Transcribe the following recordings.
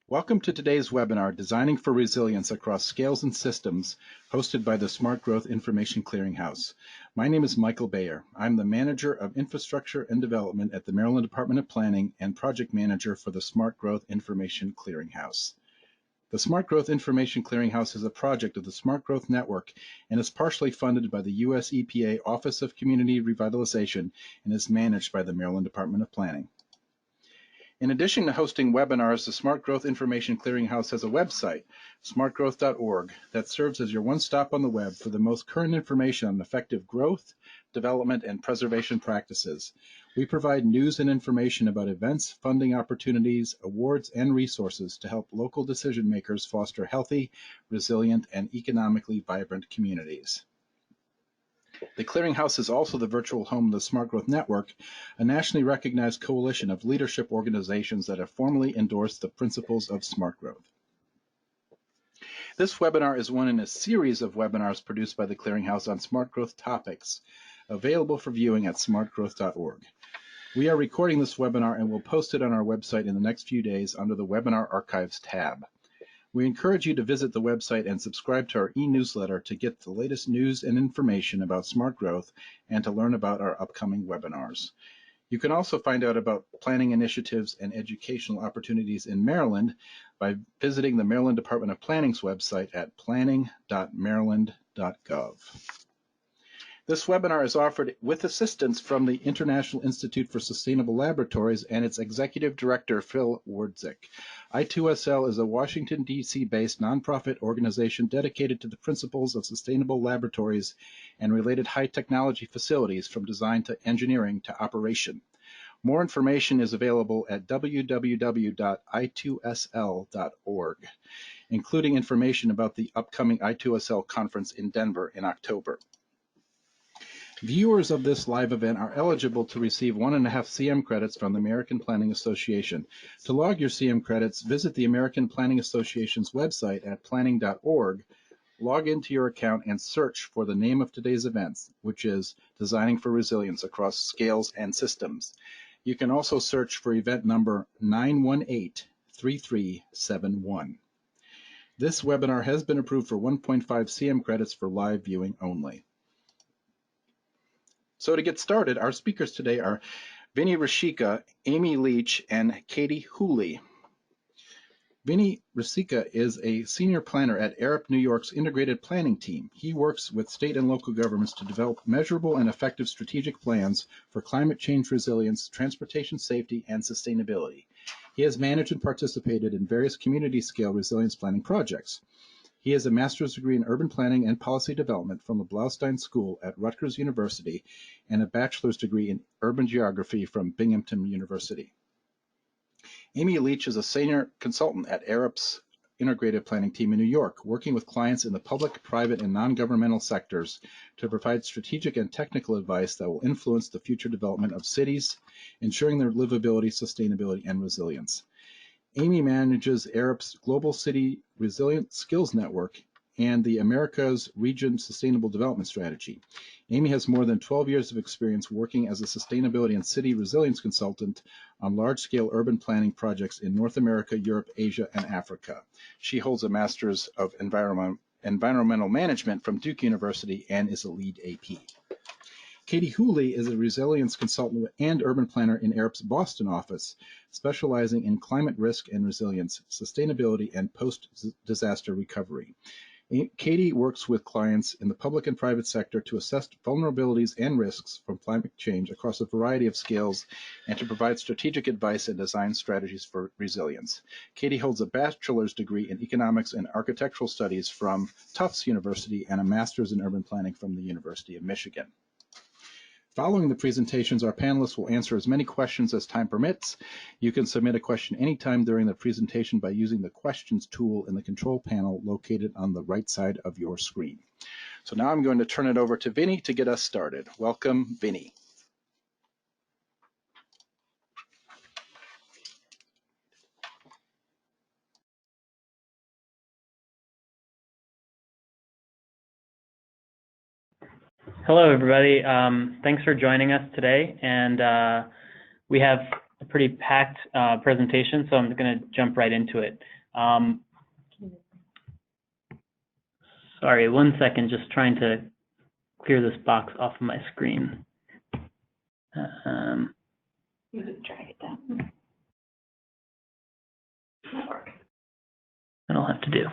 Welcome to today's webinar, Designing for Resilience Across Scales and Systems, hosted by the Smart Growth Information Clearinghouse. My name is Michael Bayer. I'm the Manager of Infrastructure and Development at the Maryland Department of Planning and Project Manager for the Smart Growth Information Clearinghouse. The Smart Growth Information Clearinghouse is a project of the Smart Growth Network and is partially funded by the U.S. EPA Office of Community Revitalization and is managed by the Maryland Department of Planning. In addition to hosting webinars, the Smart Growth Information Clearinghouse has a website, smartgrowth.org, that serves as your one-stop on the web for the most current information on effective growth, development, and preservation practices. We provide news and information about events, funding opportunities, awards, and resources to help local decision makers foster healthy, resilient, and economically vibrant communities. The Clearinghouse is also the virtual home of the Smart Growth Network, a nationally recognized coalition of leadership organizations that have formally endorsed the principles of smart growth. This webinar is one in a series of webinars produced by the Clearinghouse on smart growth topics, available for viewing at smartgrowth.org. We are recording this webinar and will post it on our website in the next few days under the Webinar Archives tab. We encourage you to visit the website and subscribe to our e-newsletter to get the latest news and information about smart growth and to learn about our upcoming webinars. You can also find out about planning initiatives and educational opportunities in Maryland by visiting the Maryland Department of Planning's website at planning.maryland.gov. This webinar is offered with assistance from the International Institute for Sustainable Laboratories and its Executive Director, Phil Wardzik. I2SL is a Washington, D.C.-based nonprofit organization dedicated to the principles of sustainable laboratories and related high-technology facilities from design to engineering to operation. More information is available at www.i2sl.org, including information about the upcoming I2SL conference in Denver in October. Viewers of this live event are eligible to receive 1.5 CM credits from the American Planning Association. To log your CM credits, visit the American Planning Association's website at planning.org, log into your account, and search for the name of today's events, which is Designing for Resilience Across Scales and Systems. You can also search for event number 918-3371. This webinar has been approved for 1.5 CM credits for live viewing only. So to get started, our speakers today are Riscica, Amy Leitch, and Katie Wholey. Riscica is a senior planner at Arup, New York's integrated planning team. He works with state and local governments to develop measurable and effective strategic plans for climate change resilience, transportation safety, and sustainability. He has managed and participated in various community-scale resilience planning projects. He has a master's degree in urban planning and policy development from the Blaustein School at Rutgers University and a bachelor's degree in urban geography from Binghamton University. Amy Leitch is a senior consultant at Arup's integrated planning team in New York, working with clients in the public, private, and non-governmental sectors to provide strategic and technical advice that will influence the future development of cities, ensuring their livability, sustainability, and resilience. Amy manages Arup's Global City Resilient Skills Network and the Americas Region Sustainable Development Strategy. Amy has more than 12 years of experience working as a sustainability and city resilience consultant on large-scale urban planning projects in North America, Europe, Asia, and Africa. She holds a Master's of Environmental Management from Duke University and is a lead AP. Katie Wholey is a resilience consultant and urban planner in Arup's Boston office, specializing in climate risk and resilience, sustainability, and post-disaster recovery. Katie works with clients in the public and private sector to assess vulnerabilities and risks from climate change across a variety of scales and to provide strategic advice and design strategies for resilience. Katie holds a bachelor's degree in economics and architectural studies from Tufts University and a master's in urban planning from the University of Michigan. Following the presentations, our panelists will answer as many questions as time permits. You can submit a question anytime during the presentation by using the questions tool in the control panel located on the right side of your screen. So now I'm going to turn it over to Vinny to get us started. Welcome, Vinny. Hello, everybody. Thanks for joining us today. And we have a pretty packed presentation, so I'm going to jump right into it. Sorry, 1 second, just trying to clear this box off of my screen. You just drag it down. That'll have to do.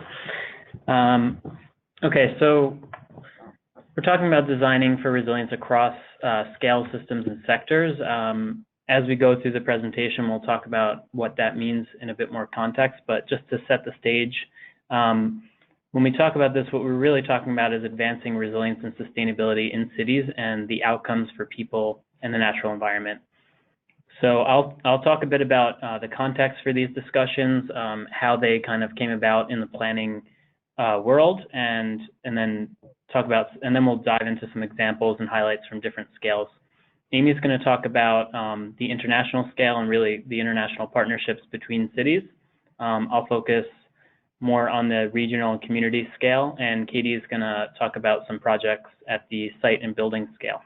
Okay, so we're talking about designing for resilience across scale, systems, and sectors. As we go through the presentation, we'll talk about what that means in a bit more context, but just to set the stage, when we talk about this, what we're really talking about is advancing resilience and sustainability in cities and the outcomes for people and the natural environment. So I'll talk a bit about the context for these discussions, how they kind of came about in the planning world, and then we'll dive into some examples and highlights from different scales. Amy's going to talk about the international scale and really the international partnerships between cities. I'll focus more on the regional and community scale, and Katie is going to talk about some projects at the site and building scale.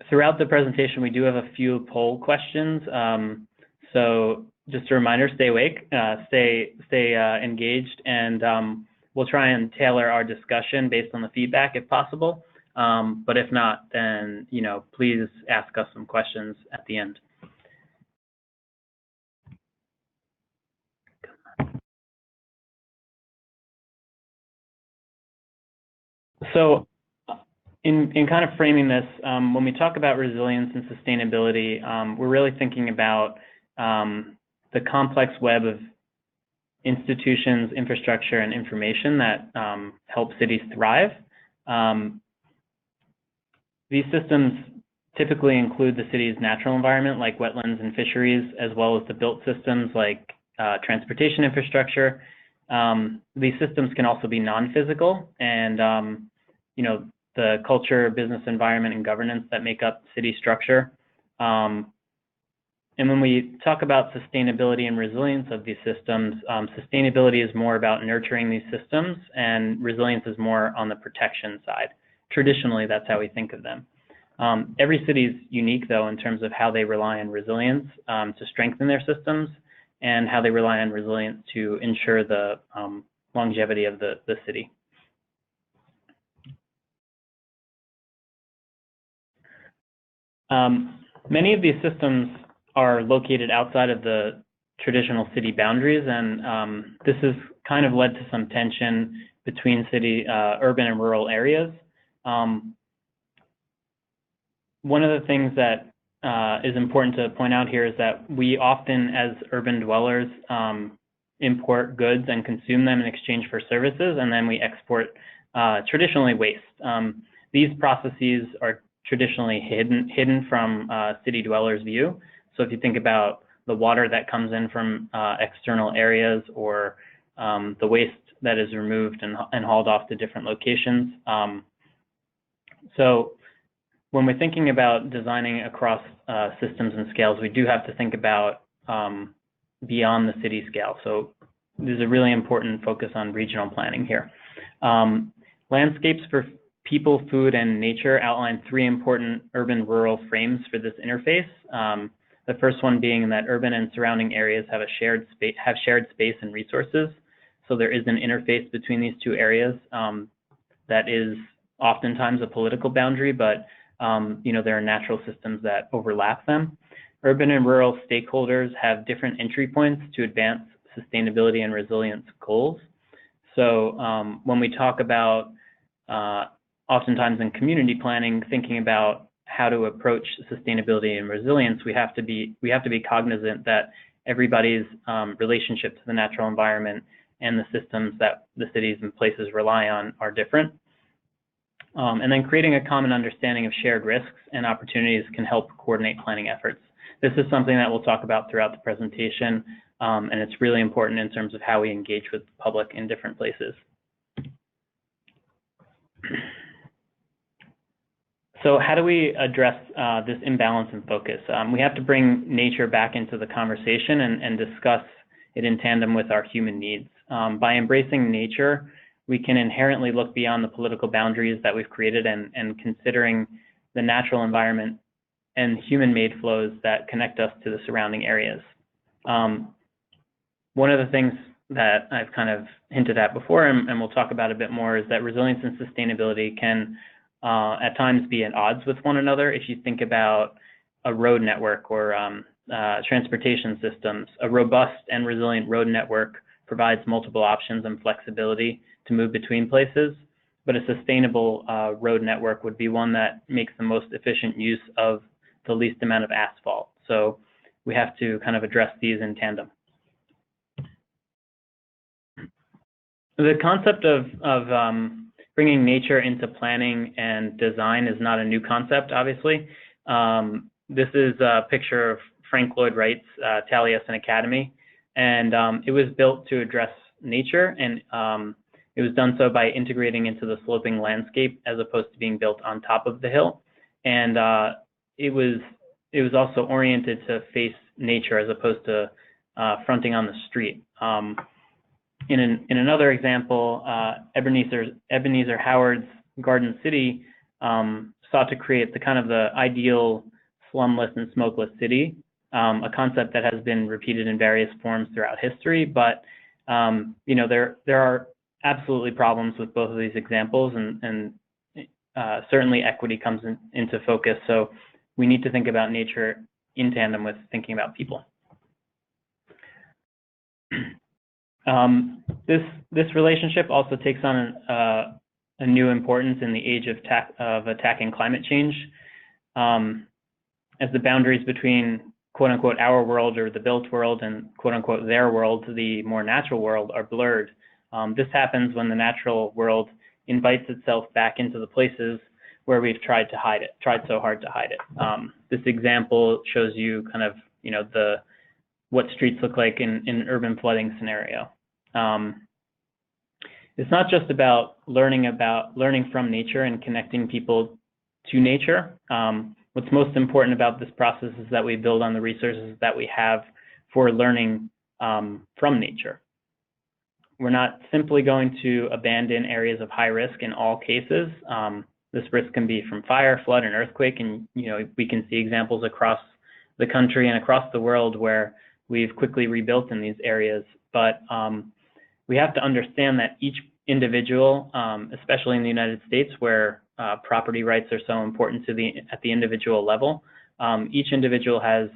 Throughout the presentation, we do have a few poll questions. So just a reminder, stay awake, stay engaged, and we'll try and tailor our discussion based on the feedback if possible. But if not, then, please ask us some questions at the end. So in kind of framing this, when we talk about resilience and sustainability, we're really thinking about the complex web of institutions, infrastructure, and information that help cities thrive. These systems typically include the city's natural environment, like wetlands and fisheries, as well as the built systems like transportation infrastructure. These systems can also be non-physical, and the culture, business environment, and governance that make up city structure. And when we talk about sustainability and resilience of these systems, sustainability is more about nurturing these systems, and resilience is more on the protection side. Traditionally, that's how we think of them. Every city is unique, though, in terms of how they rely on resilience to strengthen their systems, and how they rely on resilience to ensure the longevity of the city. Many of these systems are located outside of the traditional city boundaries, and this has kind of led to some tension between urban and rural areas. One of the things that is important to point out here is that we often, as urban dwellers, import goods and consume them in exchange for services, and then we export traditionally waste. These processes are traditionally hidden from city dwellers' view. So if you think about the water that comes in from external areas, or the waste that is removed and hauled off to different locations. So when we're thinking about designing across systems and scales, we do have to think about beyond the city scale. So there's a really important focus on regional planning here. Landscapes for people, food, and nature outline 3 important urban-rural frames for this interface. The first one being that urban and surrounding areas have shared space and resources. So there is an interface between these 2 areas that is oftentimes a political boundary, but there are natural systems that overlap them. Urban and rural stakeholders have different entry points to advance sustainability and resilience goals. So when we talk about oftentimes in community planning, thinking about how to approach sustainability and resilience, we have to be cognizant that everybody's relationship to the natural environment and the systems that the cities and places rely on are different. And then creating a common understanding of shared risks and opportunities can help coordinate planning efforts. This is something that we'll talk about throughout the presentation, and it's really important in terms of how we engage with the public in different places. So how do we address this imbalance in focus? We have to bring nature back into the conversation and discuss it in tandem with our human needs. By embracing nature, we can inherently look beyond the political boundaries that we've created and considering the natural environment and human-made flows that connect us to the surrounding areas. One of the things that I've kind of hinted at before, and we'll talk about a bit more, is that resilience and sustainability can at times be at odds with one another. If you think about a road network or transportation systems, a robust and resilient road network provides multiple options and flexibility to move between places, but a sustainable road network would be one that makes the most efficient use of the least amount of asphalt. So we have to kind of address these in tandem. The concept of bringing nature into planning and design is not a new concept, obviously. This is a picture of Frank Lloyd Wright's Taliesin Academy, and it was built to address nature, and it was done so by integrating into the sloping landscape as opposed to being built on top of the hill. And it was also oriented to face nature as opposed to fronting on the street. In another example, Ebenezer Howard's Garden City sought to create the ideal slumless and smokeless city, a concept that has been repeated in various forms throughout history. But there are absolutely problems with both of these examples, and certainly equity comes into focus. So we need to think about nature in tandem with thinking about people. This relationship also takes on a new importance in the age of attacking climate change, as the boundaries between quote unquote our world or the built world and quote unquote their world, the more natural world, are blurred. This happens when the natural world invites itself back into the places where we've tried so hard to hide it. This example shows you kind of what streets look like in an urban flooding scenario. It's not just about learning from nature and connecting people to nature. What's most important about this process is that we build on the resources that we have for learning from nature. We're not simply going to abandon areas of high risk in all cases. This risk can be from fire, flood, and earthquake, and we can see examples across the country and across the world where we've quickly rebuilt in these areas. But we have to understand that each individual, especially in the United States, where property rights are so important at the individual level, each individual has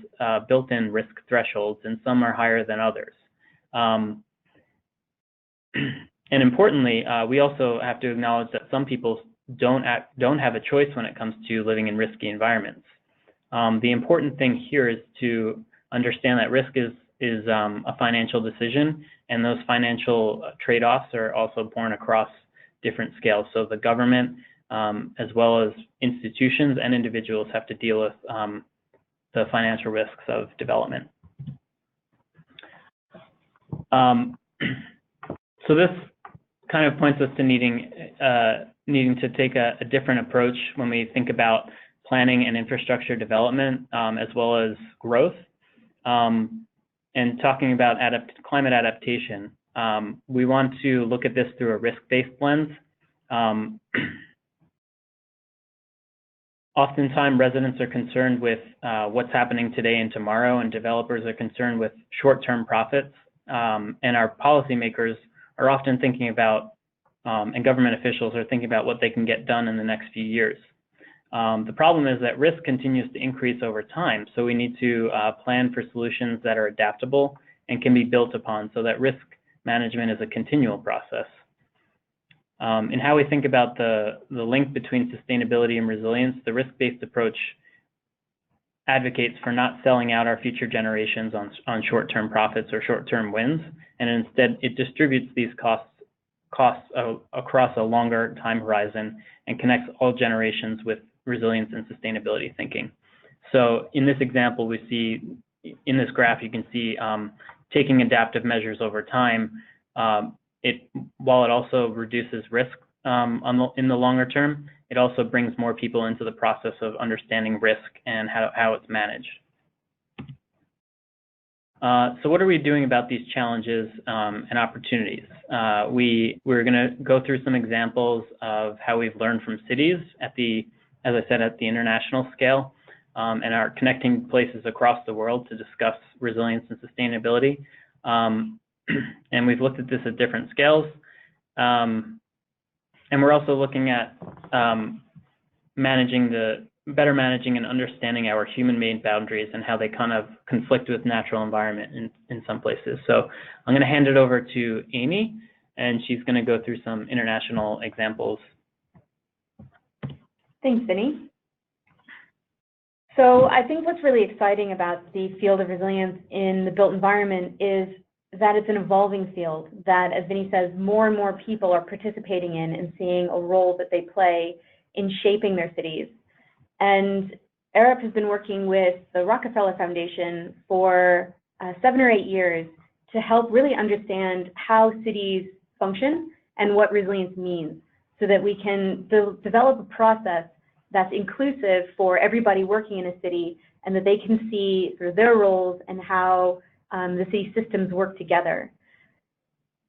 built-in risk thresholds, and some are higher than others. And importantly, we also have to acknowledge that some people don't have a choice when it comes to living in risky environments. The important thing here is to understand that risk is a financial decision, and those financial trade-offs are also borne across different scales. So the government, as well as institutions and individuals, have to deal with the financial risks of development. So this kind of points us to needing to take a different approach when we think about planning and infrastructure development, as well as growth. And talking about climate adaptation, we want to look at this through a risk-based lens. Oftentimes, residents are concerned with what's happening today and tomorrow, and developers are concerned with short-term profits. And our policymakers are often thinking about, and government officials are thinking about what they can get done in the next few years. The problem is that risk continues to increase over time, so we need to plan for solutions that are adaptable and can be built upon, so that risk management is a continual process. In how we think about the link between sustainability and resilience, the risk-based approach advocates for not selling out our future generations on short-term profits or short-term wins, and instead it distributes these costs across a longer time horizon and connects all generations with resilience and sustainability thinking. So in this example, we see, in this graph, you can see taking adaptive measures over time, while it also reduces risk in the longer term, it also brings more people into the process of understanding risk and how it's managed. So what are we doing about these challenges and opportunities? We're going to go through some examples of how we've learned from cities as I said, at the international scale, and are connecting places across the world to discuss resilience and sustainability. And we've looked at this at different scales. And we're also looking at better managing and understanding our human-made boundaries and how they kind of conflict with natural environment in some places. So I'm going to hand it over to Amy, and she's going to go through some international examples. Thanks, Vinny. So I think what's really exciting about the field of resilience in the built environment is that it's an evolving field, that, as Vinny says, more and more people are participating in and seeing a role that they play in shaping their cities. And Arup has been working with the Rockefeller Foundation for 7 or 8 years to help really understand how cities function and what resilience means, so that we can develop a process that's inclusive for everybody working in a city, and that they can see sort of their roles and how the city systems work together.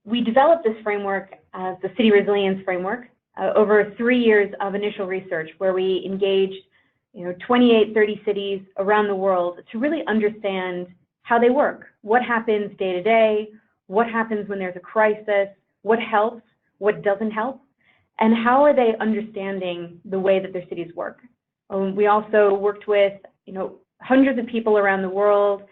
We developed this framework, the City Resilience Framework, over 3 years of initial research, where we engaged 28, 30 cities around the world to really understand how they work, what happens day to day, what happens when there's a crisis, what helps, what doesn't help, and how are they understanding the way that their cities work. We also worked with hundreds of people around the world,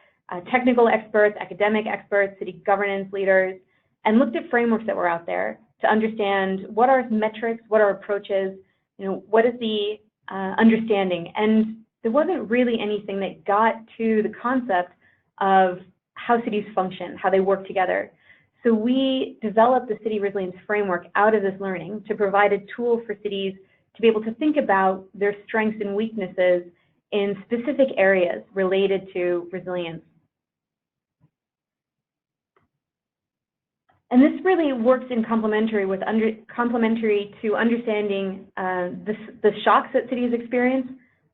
technical experts, academic experts, city governance leaders, and looked at frameworks that were out there to understand what are metrics, what are approaches, what is the understanding. And there wasn't really anything that got to the concept of how cities function, how they work together. So we developed the City Resilience Framework out of this learning to provide a tool for cities to be able to think about their strengths and weaknesses in specific areas related to resilience. And this really works in complementary to understanding the shocks that cities experience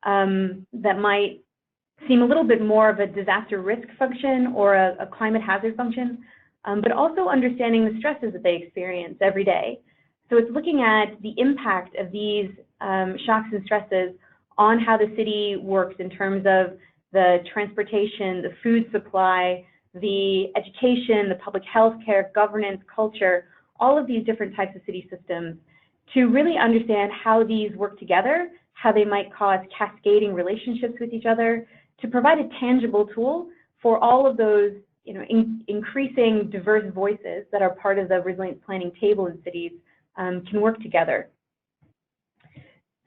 that might seem a little bit more of a disaster risk function or a climate hazard function, but also understanding the stresses that they experience every day. So it's looking at the impact of these shocks and stresses on how the city works in terms of the transportation, the food supply, the education, the public health care, governance, culture, all of these different types of city systems, to really understand how these work together, how they might cause cascading relationships with each other, to provide a tangible tool for all of those increasing diverse voices that are part of the resilience planning table in cities can work together.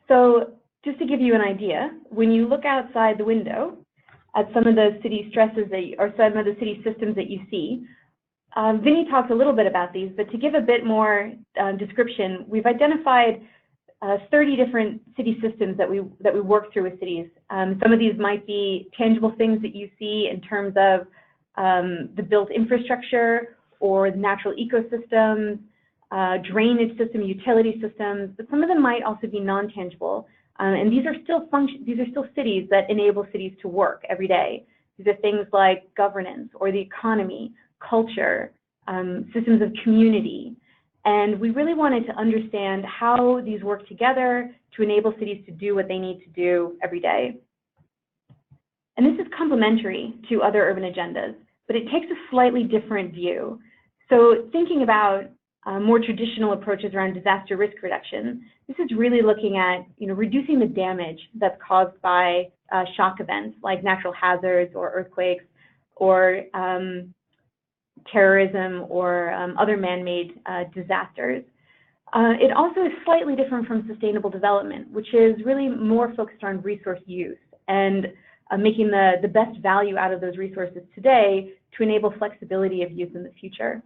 So just to give you an idea, when you look outside the window at some of the city stresses or some of the city systems that you see, Vinny talked a little bit about these, but to give a bit more description, we've identified 30 different city systems that we work through with cities. Some of these might be tangible things that you see in terms of the built infrastructure or the natural ecosystems, drainage system, utility systems, but some of them might also be non-tangible. And these are still cities that enable cities to work every day. These are things like governance or the economy, culture, systems of community. And we really wanted to understand how these work together to enable cities to do what they need to do every day. And this is complementary to other urban agendas, but it takes a slightly different view. So thinking about more traditional approaches around disaster risk reduction, this is really looking at reducing the damage that's caused by shock events like natural hazards or earthquakes or terrorism or other man-made disasters. It also is slightly different from sustainable development, which is really more focused on resource use and making the best value out of those resources today to enable flexibility of use in the future.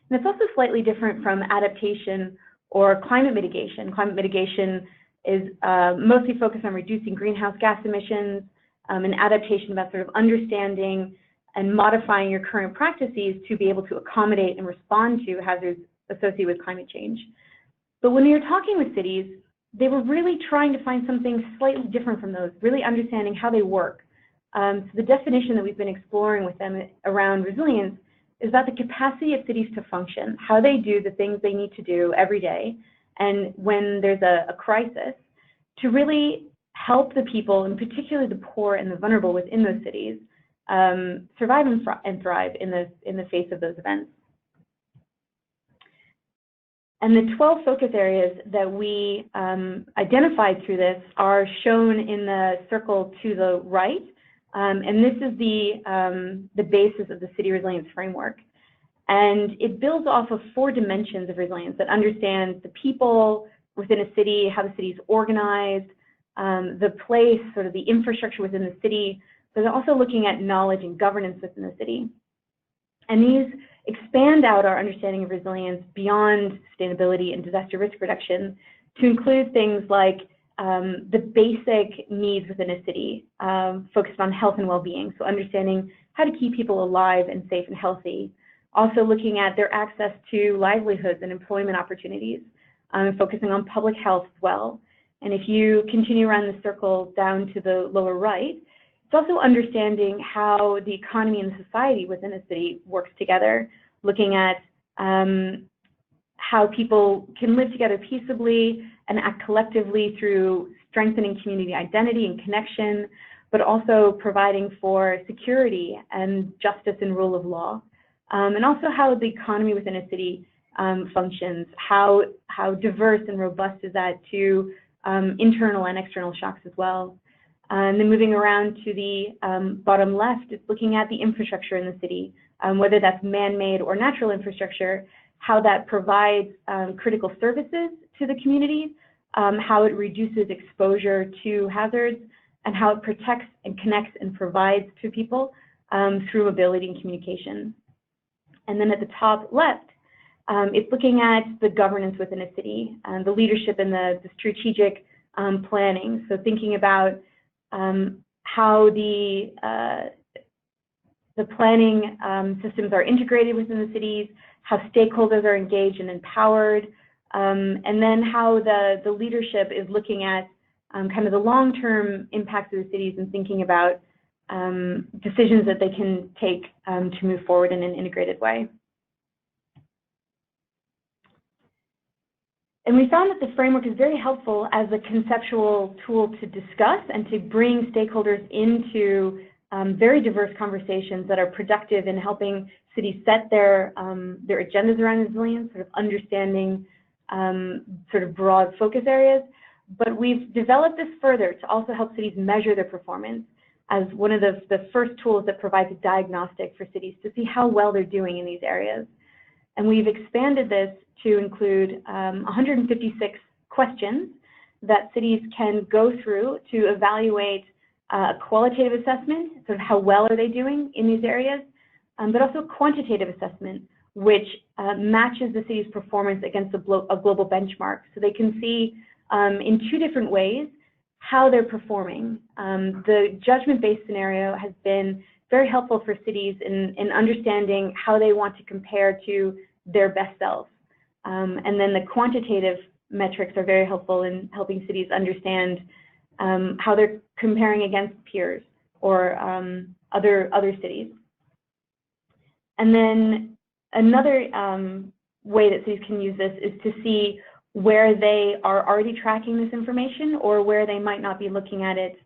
And it's also slightly different from adaptation or climate mitigation. Climate mitigation is mostly focused on reducing greenhouse gas emissions, and adaptation about sort of understanding and modifying your current practices to be able to accommodate and respond to hazards associated with climate change. But when you're talking with cities, they were really trying to find something slightly different from those, really understanding how they work. So the definition that we've been exploring with them around resilience is about the capacity of cities to function, how they do the things they need to do every day, and when there's a crisis, to really help the people, and particularly the poor and the vulnerable within those cities, survive and thrive in the face of those events. And the 12 focus areas that we identified through this are shown in the circle to the right. And this is the basis of the City Resilience Framework. And it builds off of 4 dimensions of resilience that understands the people within a city, how the city is organized, the place, sort of the infrastructure within the city. So they're also looking at knowledge and governance within the city. And these expand out our understanding of resilience beyond sustainability and disaster risk reduction to include things like the basic needs within a city, focused on health and well-being. So understanding how to keep people alive and safe and healthy. Also looking at their access to livelihoods and employment opportunities, focusing on public health as well. And if you continue around the circle down to the lower right, it's also understanding how the economy and the society within a city works together, looking at how people can live together peaceably and act collectively through strengthening community identity and connection, but also providing for security and justice and rule of law. And also how the economy within a city functions, how diverse and robust is that to internal and external shocks as well. And then moving around to the bottom left, it's looking at the infrastructure in the city, whether that's man-made or natural infrastructure, how that provides critical services to the community, how it reduces exposure to hazards, and how it protects and connects and provides to people through mobility and communication. And then at the top left, it's looking at the governance within a city, the leadership and the strategic planning. So thinking about how the planning systems are integrated within the cities, how stakeholders are engaged and empowered, and then how the leadership is looking at kind of the long-term impacts of the cities and thinking about decisions that they can take to move forward in an integrated way. And we found that the framework is very helpful as a conceptual tool to discuss and to bring stakeholders into very diverse conversations that are productive in helping cities set their agendas around resilience, sort of understanding sort of broad focus areas. But we've developed this further to also help cities measure their performance as one of the first tools that provides a diagnostic for cities to see how well they're doing in these areas. And we've expanded this to include 156 questions that cities can go through to evaluate a qualitative assessment, sort of how well are they doing in these areas, but also a quantitative assessment, which matches the city's performance against a global benchmark. So they can see in 2 different ways how they're performing. The judgment-based scenario has been very helpful for cities in understanding how they want to compare to their best selves. And then the quantitative metrics are very helpful in helping cities understand how they're comparing against peers or other cities. And then another way that cities can use this is to see where they are already tracking this information or where they might not be looking at it.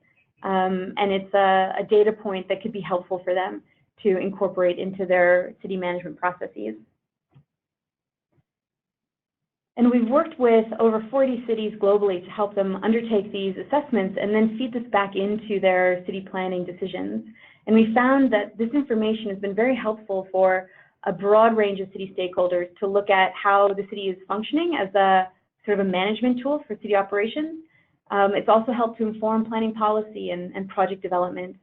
And it's a data point that could be helpful for them to incorporate into their city management processes. And we've worked with over 40 cities globally to help them undertake these assessments and then feed this back into their city planning decisions. And we found that this information has been very helpful for a broad range of city stakeholders to look at how the city is functioning as a sort of a management tool for city operations. It's also helped to inform planning policy and project development.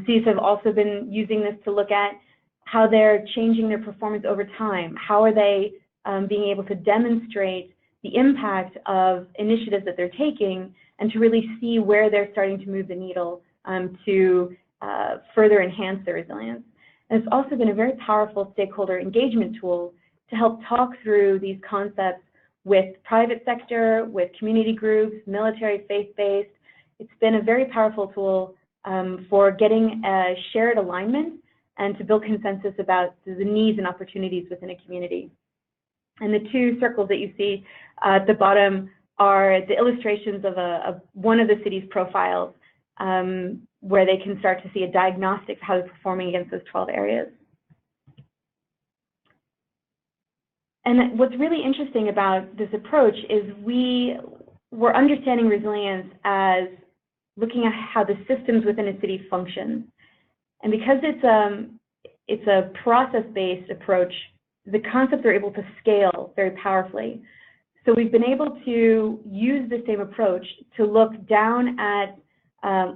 Cities have also been using this to look at how they're changing their performance over time. How are they being able to demonstrate the impact of initiatives that they're taking and to really see where they're starting to move the needle to further enhance their resilience. And it's also been a very powerful stakeholder engagement tool to help talk through these concepts with private sector, with community groups, military, faith-based. It's been a very powerful tool for getting a shared alignment and to build consensus about the needs and opportunities within a community. And the 2 circles that you see at the bottom are the illustrations of one of the city's profiles. where they can start to see a diagnostic of how they're performing against those 12 areas. And what's really interesting about this approach is we're understanding resilience as looking at how the systems within a city function. And because it's a process-based approach, the concepts are able to scale very powerfully. So we've been able to use the same approach to look down at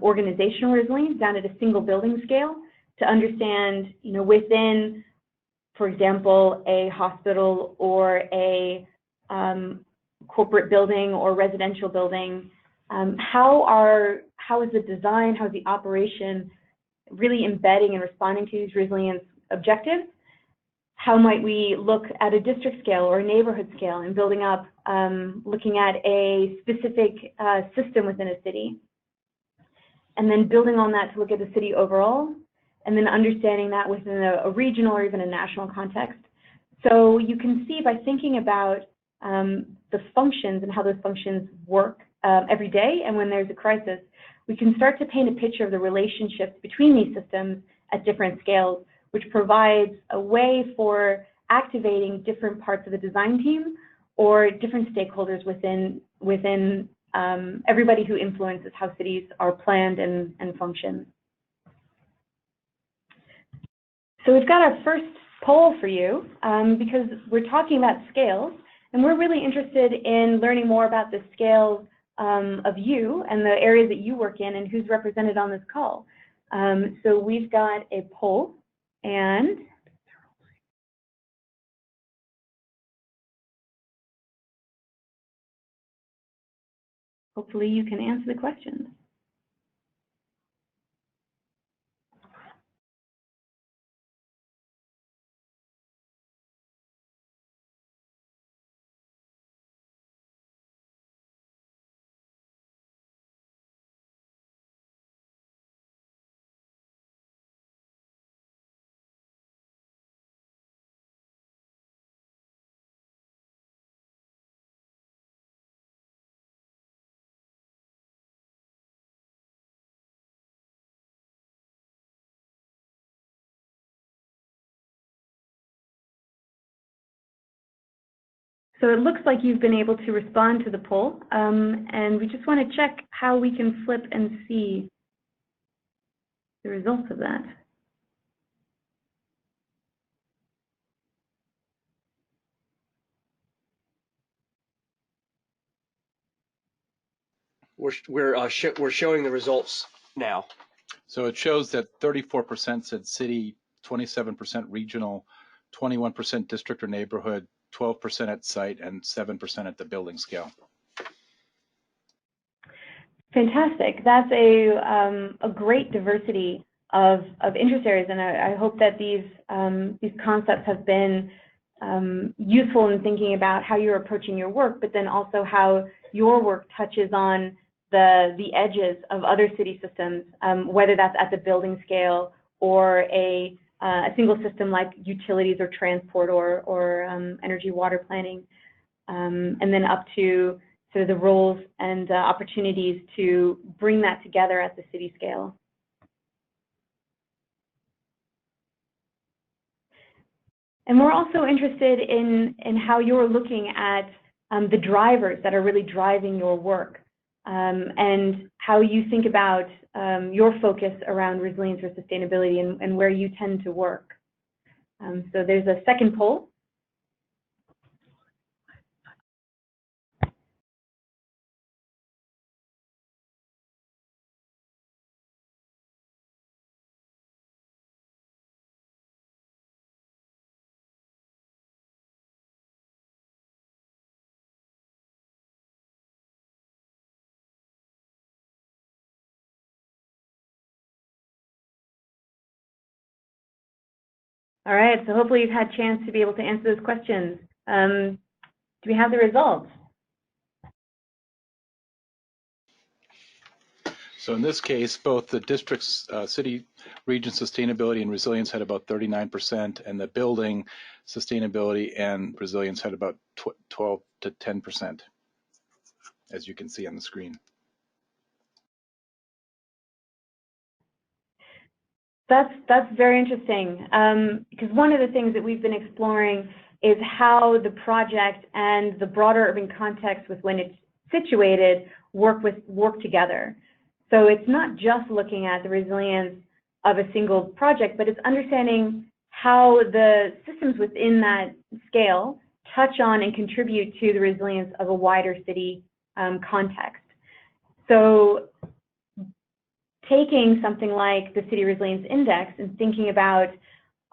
organizational resilience, down at a single building scale, to understand, within, for example, a hospital or a corporate building or residential building, how is the design, how is the operation really embedding and responding to these resilience objectives? How might we look at a district scale or a neighborhood scale and building up, looking at a specific system within a city, and then building on that to look at the city overall, and then understanding that within a regional or even a national context. So you can see by thinking about the functions and how those functions work every day, and when there's a crisis, we can start to paint a picture of the relationships between these systems at different scales, which provides a way for activating different parts of the design team or different stakeholders within everybody who influences how cities are planned and function. So we've got our first poll for you because we're talking about scales, and we're really interested in learning more about the scales of you and the areas that you work in and who's represented on this call. So we've got a poll, and hopefully you can answer the questions. So it looks like you've been able to respond to the poll, and we just want to check how we can flip and see the results of that. We're showing the results now. So it shows that 34% said city, 27% regional, 21% district or neighborhood, 12% at site, and 7% at the building scale. Fantastic. That's a great diversity of interest areas, and I hope that these concepts have been useful in thinking about how you're approaching your work, but then also how your work touches on the edges of other city systems, whether that's at the building scale or a single system like utilities or transport or energy water planning, and then up to sort of the roles and opportunities to bring that together at the city scale. And we're also interested in how you're looking at the drivers that are really driving your work, and how you think about your focus around resilience or sustainability and where you tend to work. So there's a second poll. All right, so hopefully you've had a chance to be able to answer those questions. Do we have the results? So in this case, both the district's city region sustainability and resilience had about 39%, and the building sustainability and resilience had about 12 to 10%, as you can see on the screen. That's very interesting, because one of the things that we've been exploring is how the project and the broader urban context with when it's situated work together. So it's not just looking at the resilience of a single project, but it's understanding how the systems within that scale touch on and contribute to the resilience of a wider city context. So taking something like the City Resilience Index and thinking about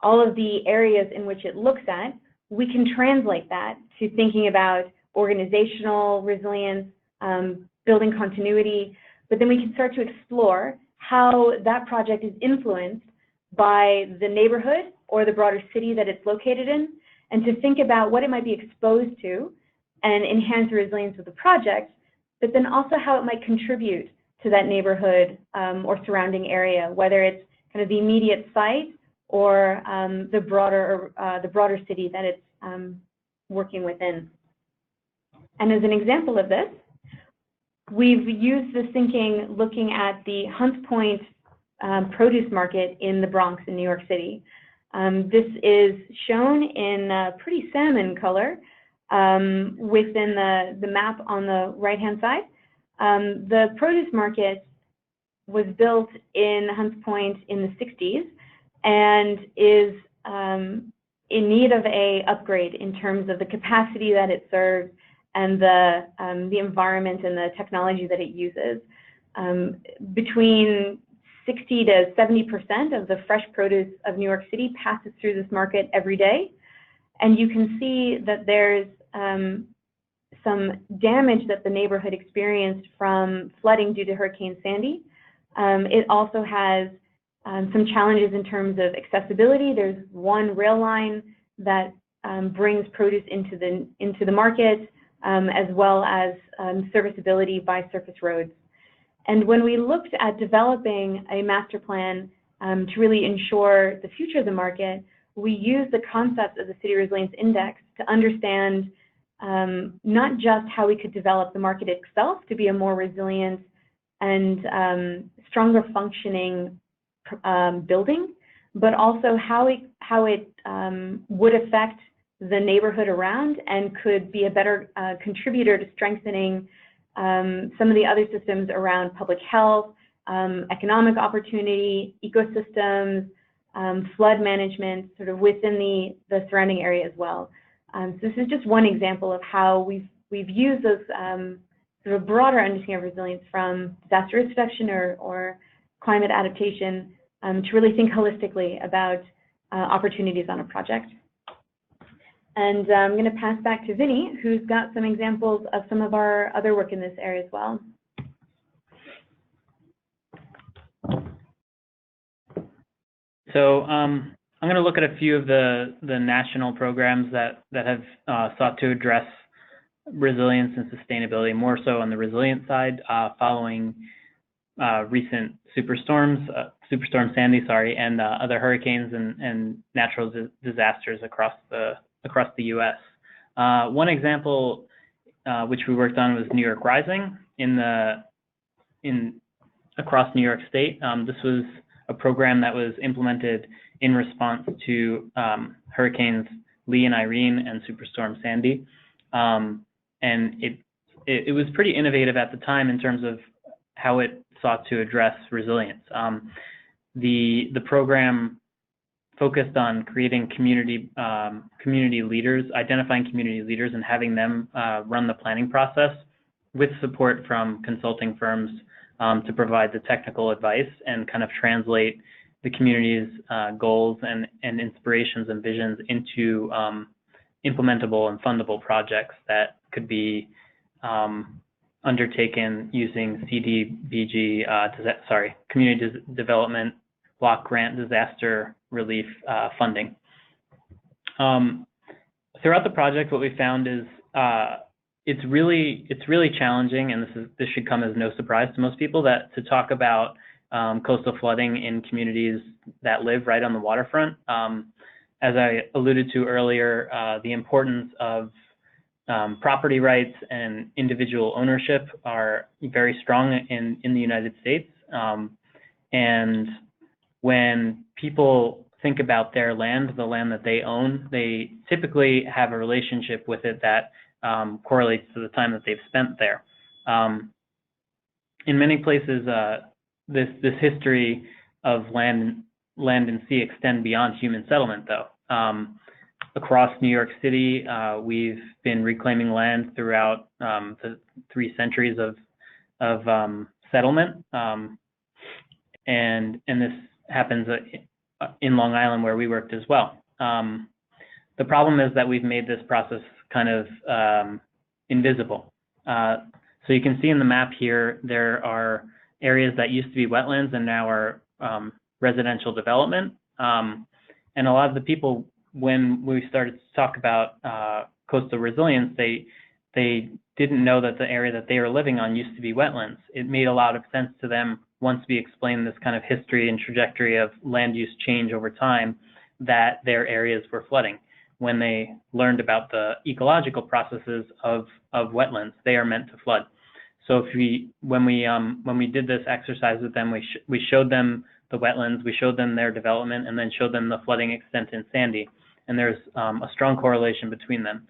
all of the areas in which it looks at, we can translate that to thinking about organizational resilience, building continuity, but then we can start to explore how that project is influenced by the neighborhood or the broader city that it's located in, and to think about what it might be exposed to and enhance the resilience of the project, but then also how it might contribute to that neighborhood or surrounding area, whether it's kind of the immediate site or the broader city that it's working within. And as an example of this, we've used this thinking looking at the Hunts Point produce market in the Bronx in New York City. This is shown in pretty salmon color within the map on the right-hand side. The produce market was built in Hunts Point in the 60s and is in need of an upgrade in terms of the capacity that it serves and the environment and the technology that it uses. Between 60 to 70% of the fresh produce of New York City passes through this market every day. And you can see that there's some damage that the neighborhood experienced from flooding due to Hurricane Sandy. It also has some challenges in terms of accessibility. There's one rail line that brings produce into the market, as well as serviceability by surface roads. And when we looked at developing a master plan to really ensure the future of the market, we used the concept of the City Resilience Index to understand not just how we could develop the market itself to be a more resilient and stronger functioning building, but also how it would affect the neighborhood around and could be a better contributor to strengthening some of the other systems around public health, economic opportunity, ecosystems, flood management, sort of within the surrounding area as well. So this is just one example of how we've used those sort of broader understanding of resilience from disaster risk reduction or climate adaptation to really think holistically about opportunities on a project. And I'm going to pass back to Vinny, who's got some examples of some of our other work in this area as well. So I'm going to look at a few of the national programs that have sought to address resilience and sustainability, more so on the resilient side, following recent Superstorm Sandy, and other hurricanes and natural disasters across the U.S. One example which we worked on was New York Rising across New York State. This was a program that was implemented in response to hurricanes Lee and Irene and Superstorm Sandy, and it was pretty innovative at the time in terms of how it sought to address resilience. The program focused on creating community leaders, identifying community leaders, and having them run the planning process with support from consulting firms to provide the technical advice and kind of translate the community's goals and inspirations and visions into implementable and fundable projects that could be undertaken using CDBG, Community Development Block Grant Disaster Relief funding. Throughout the project, what we found is it's really challenging, and this should come as no surprise to most people, that to talk about coastal flooding in communities that live right on the waterfront. As I alluded to earlier, the importance of property rights and individual ownership are very strong in the United States, and when people think about their land, the land that they own, they typically have a relationship with it that correlates to the time that they've spent there. In many places, this history of land and sea extend beyond human settlement, though. Across New York City, we've been reclaiming land throughout the 3 centuries of settlement, and this happens in Long Island, where we worked as well. The problem is that we've made this process kind of invisible. So you can see in the map here, there are areas that used to be wetlands and now are residential development. And a lot of the people, when we started to talk about coastal resilience, they didn't know that the area that they were living on used to be wetlands. It made a lot of sense to them once we explained this kind of history and trajectory of land use change over time, that their areas were flooding. When they learned about the ecological processes of wetlands, they are meant to flood. So when we did this exercise with them, we showed them the wetlands, we showed them their development, and then showed them the flooding extent in Sandy. And there's a strong correlation between them.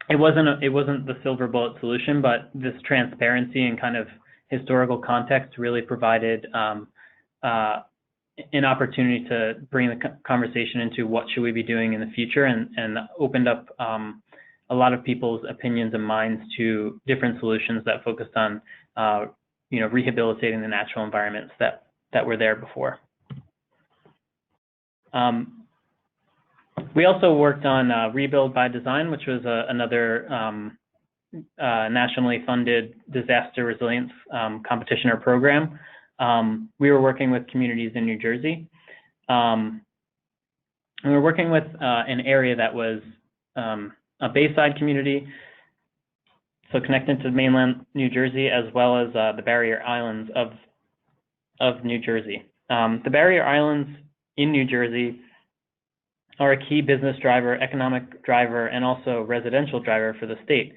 It wasn't the silver bullet solution, but this transparency and kind of historical context really provided an opportunity to bring the conversation into what should we be doing in the future, and opened up a lot of people's opinions and minds to different solutions that focused on rehabilitating the natural environments that were there before. We also worked on Rebuild by Design, which was another nationally funded disaster resilience competition or program. We were working with communities in New Jersey. And we were working with an area that was a bayside community, so connected to mainland New Jersey, as well as the barrier islands of New Jersey. The barrier islands in New Jersey are a key business driver, economic driver, and also residential driver for the state.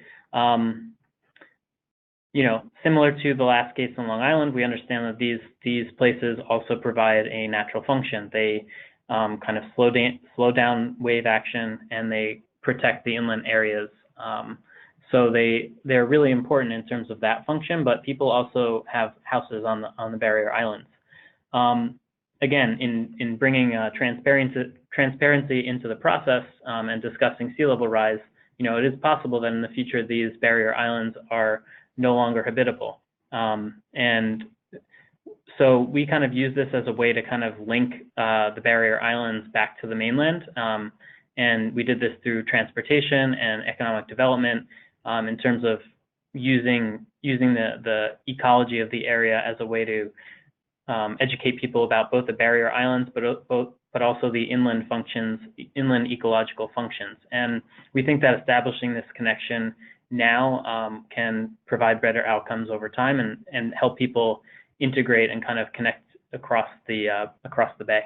Similar to the last case in Long Island, we understand that these places also provide a natural function. They kind of slow down wave action, and they protect the inland areas. So they're really important in terms of that function, but people also have houses on the barrier islands. Again, in bringing transparency into the process and discussing sea level rise, it is possible that in the future these barrier islands are no longer habitable. And so we kind of use this as a way to kind of link the barrier islands back to the mainland. And we did this through transportation and economic development in terms of using the ecology of the area as a way to educate people about both the barrier islands, but also the inland ecological functions. And we think that establishing this connection now can provide better outcomes over time and help people integrate and kind of connect across the bay.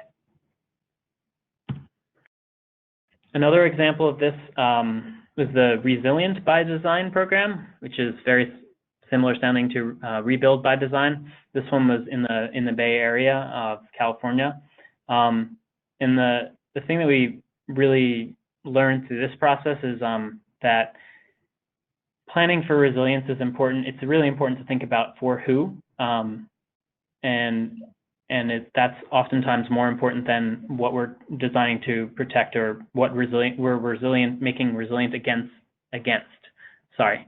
Another example of this was the Resilient by Design program, which is very similar sounding to Rebuild by Design. This one was in the Bay Area of California. And the thing that we really learned through this process is that planning for resilience is important. It's really important to think about for who, and that's oftentimes more important than what we're designing to protect or what we're making resilient against. Sorry.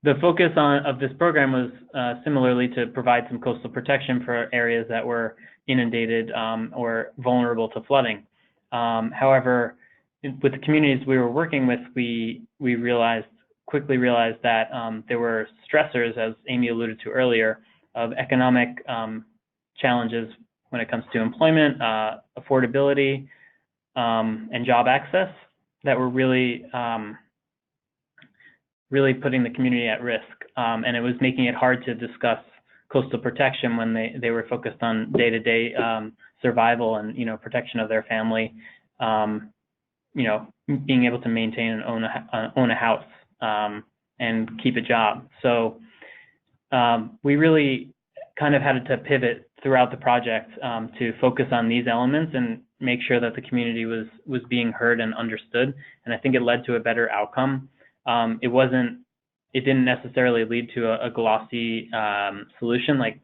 The focus of this program was similarly to provide some coastal protection for areas that were inundated or vulnerable to flooding. However, with the communities we were working with, we quickly realized that there were stressors, as Amy alluded to earlier, of economic challenges when it comes to employment, affordability, and job access that were really putting the community at risk. And it was making it hard to discuss coastal protection when they were focused on day-to-day survival and protection of their family, being able to maintain and own a house and keep a job. So we really kind of had to pivot throughout the project to focus on these elements and make sure that the community was being heard and understood. And I think it led to a better outcome. It didn't necessarily lead to a glossy solution like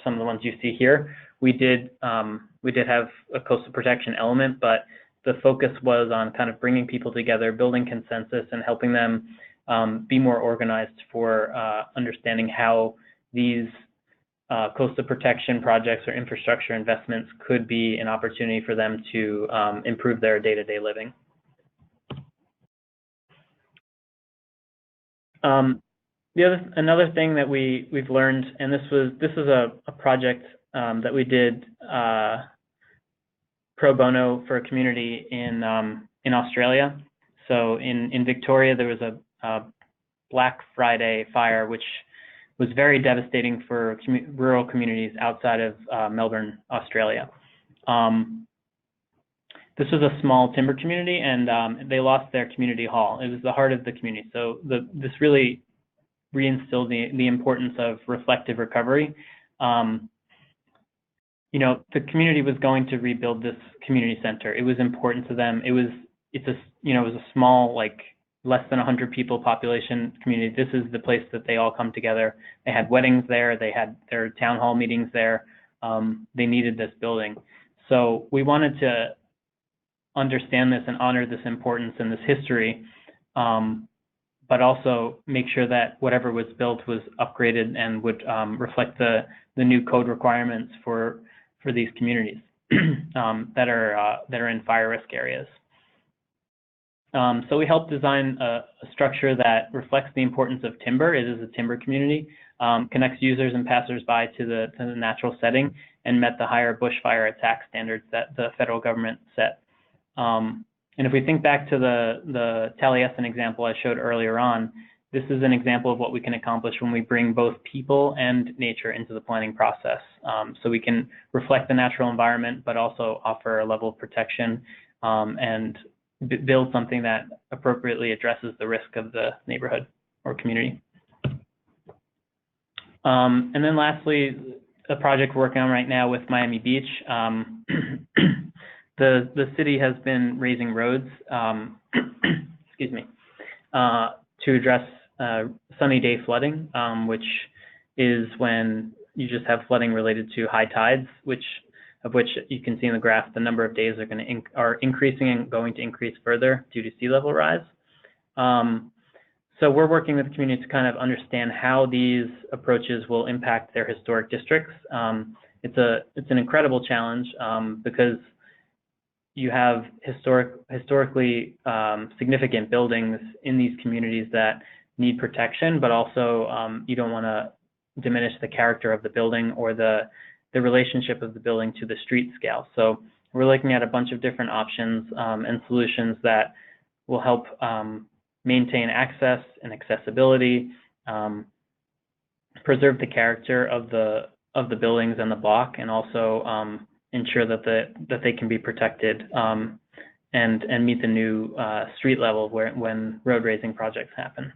some of the ones you see here. We did have a coastal protection element, but the focus was on kind of bringing people together, building consensus, and helping them be more organized for understanding how these coastal protection projects or infrastructure investments could be an opportunity for them to improve their day-to-day living. Another thing that we've learned, and this is a project that we did pro bono for a community in Australia. So in Victoria, there was a Black Friday fire, which was very devastating for rural communities outside of Melbourne, Australia. This was a small timber community, and they lost their community hall. It was the heart of the community. So this really reinstilled the importance of reflective recovery. The community was going to rebuild this community center. It was important to them. It was a small, like less than 100 people population community. This is the place that they all come together. They had weddings there. They had their town hall meetings there. They needed this building. So we wanted to understand this and honor this importance and this history, but also make sure that whatever was built was upgraded and would reflect the new code requirements for these communities that are in fire risk areas. So we helped design a structure that reflects the importance of timber. It is a timber community, connects users and passersby to the natural setting, and met the higher bushfire attack standards that the federal government set. And if we think back to the Taliesin example I showed earlier on, this is an example of what we can accomplish when we bring both people and nature into the planning process. So we can reflect the natural environment, but also offer a level of protection and build something that appropriately addresses the risk of the neighborhood or community. And then lastly, a project we're working on right now with Miami Beach. The city has been raising roads, excuse me, to address sunny day flooding, which is when you just have flooding related to high tides, of which you can see in the graph, the number of days are increasing and going to increase further due to sea level rise. So we're working with the community to kind of understand how these approaches will impact their historic districts. It's an incredible challenge because you have historically significant buildings in these communities that need protection, but also you don't want to diminish the character of the building or the relationship of the building to the street scale. So we're looking at a bunch of different options and solutions that will help maintain access and accessibility, preserve the character of the buildings and the block, and also ensure that they can be protected and meet the new street level when road raising projects happen.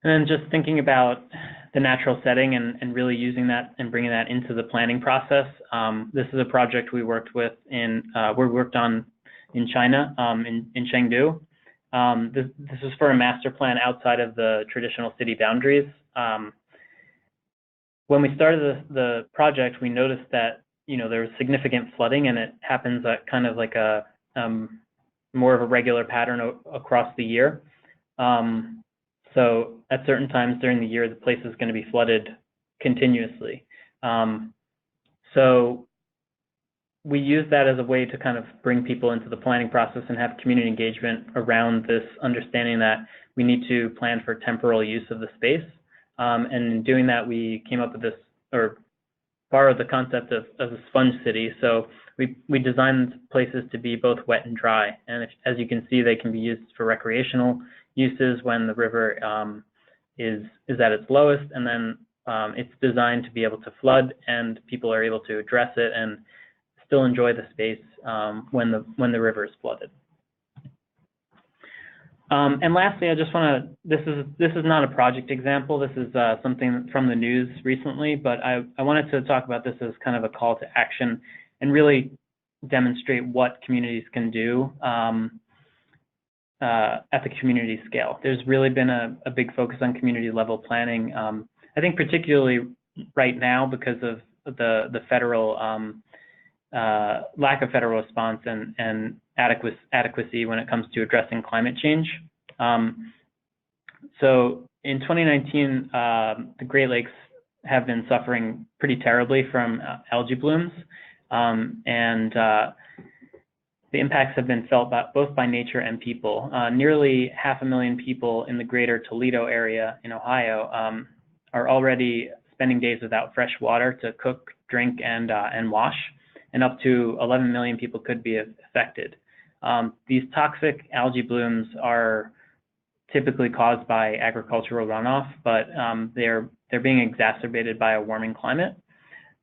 And then just thinking about the natural setting and really using that and bringing that into the planning process. This is a project we worked on in China, in Chengdu. This is for a master plan outside of the traditional city boundaries. When we started the project, we noticed that there was significant flooding, and it happens at kind of like a more of a regular pattern across the year. So at certain times during the year, the place is going to be flooded continuously. So we use that as a way to kind of bring people into the planning process and have community engagement around this understanding that we need to plan for temporal use of the space. And in doing that, we came up with this, or borrowed the concept of a sponge city. So we designed places to be both wet and dry. And as you can see, they can be used for recreational uses when the river is at its lowest, and then it's designed to be able to flood, and people are able to address it and still enjoy the space when the river is flooded. And lastly, I just want to, this is not a project example, this is something from the news recently, but I wanted to talk about this as kind of a call to action and really demonstrate what communities can do at the community scale. There's really been a big focus on community level planning. I think particularly right now because of the federal lack of federal response and adequacy when it comes to addressing climate change. So in 2019, the Great Lakes have been suffering pretty terribly from algae blooms, and the impacts have been felt both by nature and people. Nearly 500,000 people in the greater Toledo area in Ohio are already spending days without fresh water to cook, drink, and wash, and up to 11 million people could be affected. These toxic algae blooms are typically caused by agricultural runoff, but they're being exacerbated by a warming climate.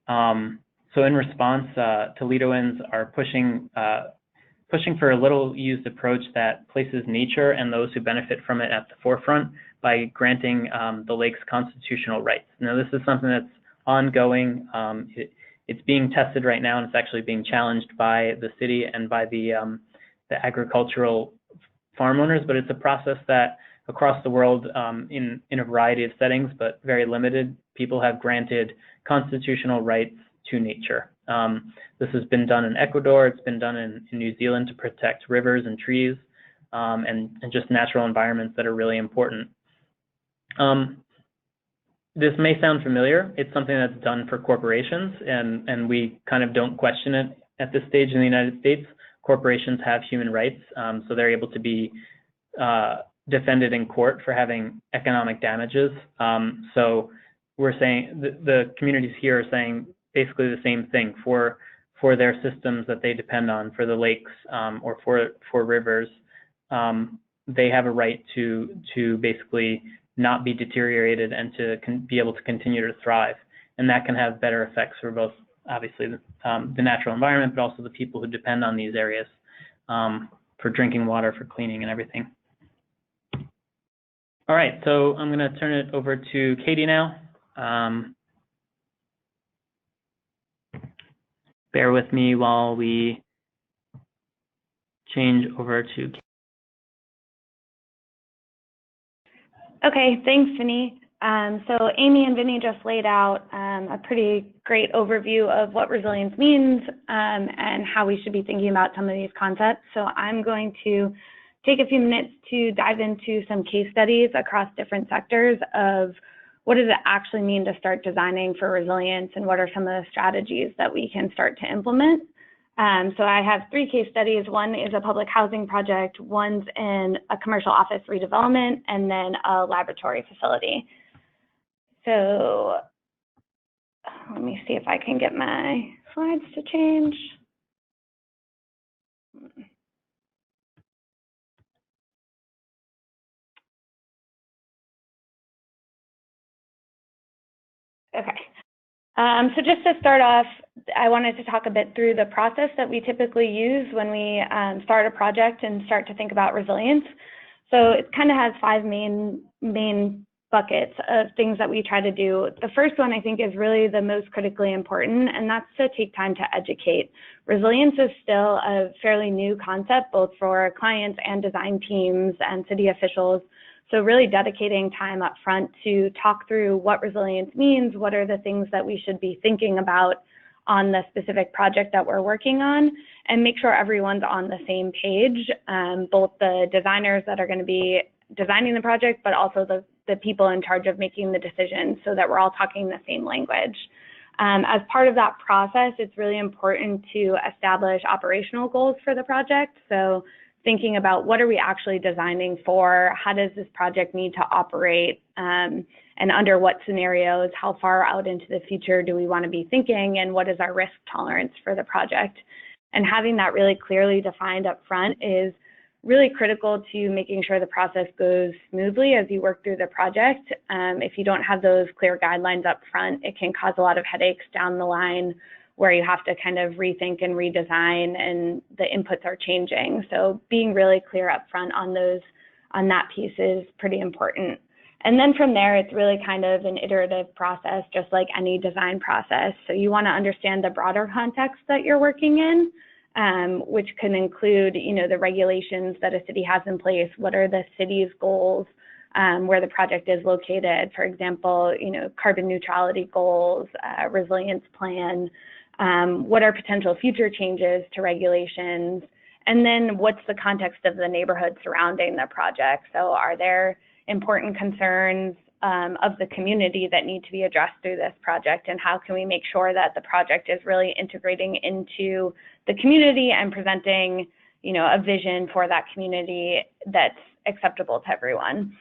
So in response, Toledoans are pushing for a little used approach that places nature and those who benefit from it at the forefront by granting the lake's constitutional rights. Now, this is something that's ongoing. It's being tested right now, and it's actually being challenged by the city and by the agricultural farm owners, but it's a process that across the world in a variety of settings, but very limited, people have granted constitutional rights to nature. This has been done in Ecuador, it's been done in New Zealand to protect rivers and trees and just natural environments that are really important. This may sound familiar. It's something that's done for corporations, and we kind of don't question it at this stage in the United States. Corporations have human rights, so they're able to be defended in court for having economic damages. So we're saying, the communities here are saying basically the same thing for their systems that they depend on, for the lakes or for rivers. They have a right to basically not be deteriorated and to be able to continue to thrive. And that can have better effects for both, obviously, the natural environment, but also the people who depend on these areas for drinking water, for cleaning and everything. All right, so I'm going to turn it over to Katie now. Bear with me while we change over to Katie. Okay, thanks, Vinny. So Amy and Vinny just laid out a pretty great overview of what resilience means and how we should be thinking about some of these concepts. So I'm going to take a few minutes to dive into some case studies across different sectors of what does it actually mean to start designing for resilience and what are some of the strategies that we can start to implement. So I have 3 case studies. One is a public housing project, one's in a commercial office redevelopment, and then a laboratory facility. So let me see if I can get my slides to change. Okay. So just to start off, I wanted to talk a bit through the process that we typically use when we start a project and start to think about resilience. So it kind of has 5 main buckets of things that we try to do. The first one I think is really the most critically important, and that's to take time to educate. Resilience is still a fairly new concept, both for clients and design teams and city officials. So really dedicating time up front to talk through what resilience means, what are the things that we should be thinking about on the specific project that we're working on, and make sure everyone's on the same page, both the designers that are going to be designing the project, but also the people in charge of making the decisions so that we're all talking the same language. As part of that process, it's really important to establish operational goals for the project. So thinking about what are we actually designing for, how does this project need to operate, and under what scenarios, how far out into the future do we want to be thinking, and what is our risk tolerance for the project. And having that really clearly defined up front is really critical to making sure the process goes smoothly as you work through the project. If you don't have those clear guidelines up front, it can cause a lot of headaches down the line where you have to kind of rethink and redesign and the inputs are changing. So being really clear up front on those that piece is pretty important. And then from there, it's really kind of an iterative process, just like any design process. So you want to understand the broader context that you're working in, which can include, the regulations that a city has in place. What are the city's goals, where the project is located? For example, carbon neutrality goals, resilience plan. What are potential future changes to regulations? And then what's the context of the neighborhood surrounding the project? So are there important concerns of the community that need to be addressed through this project, and how can we make sure that the project is really integrating into the community and presenting, a vision for that community that's acceptable to everyone.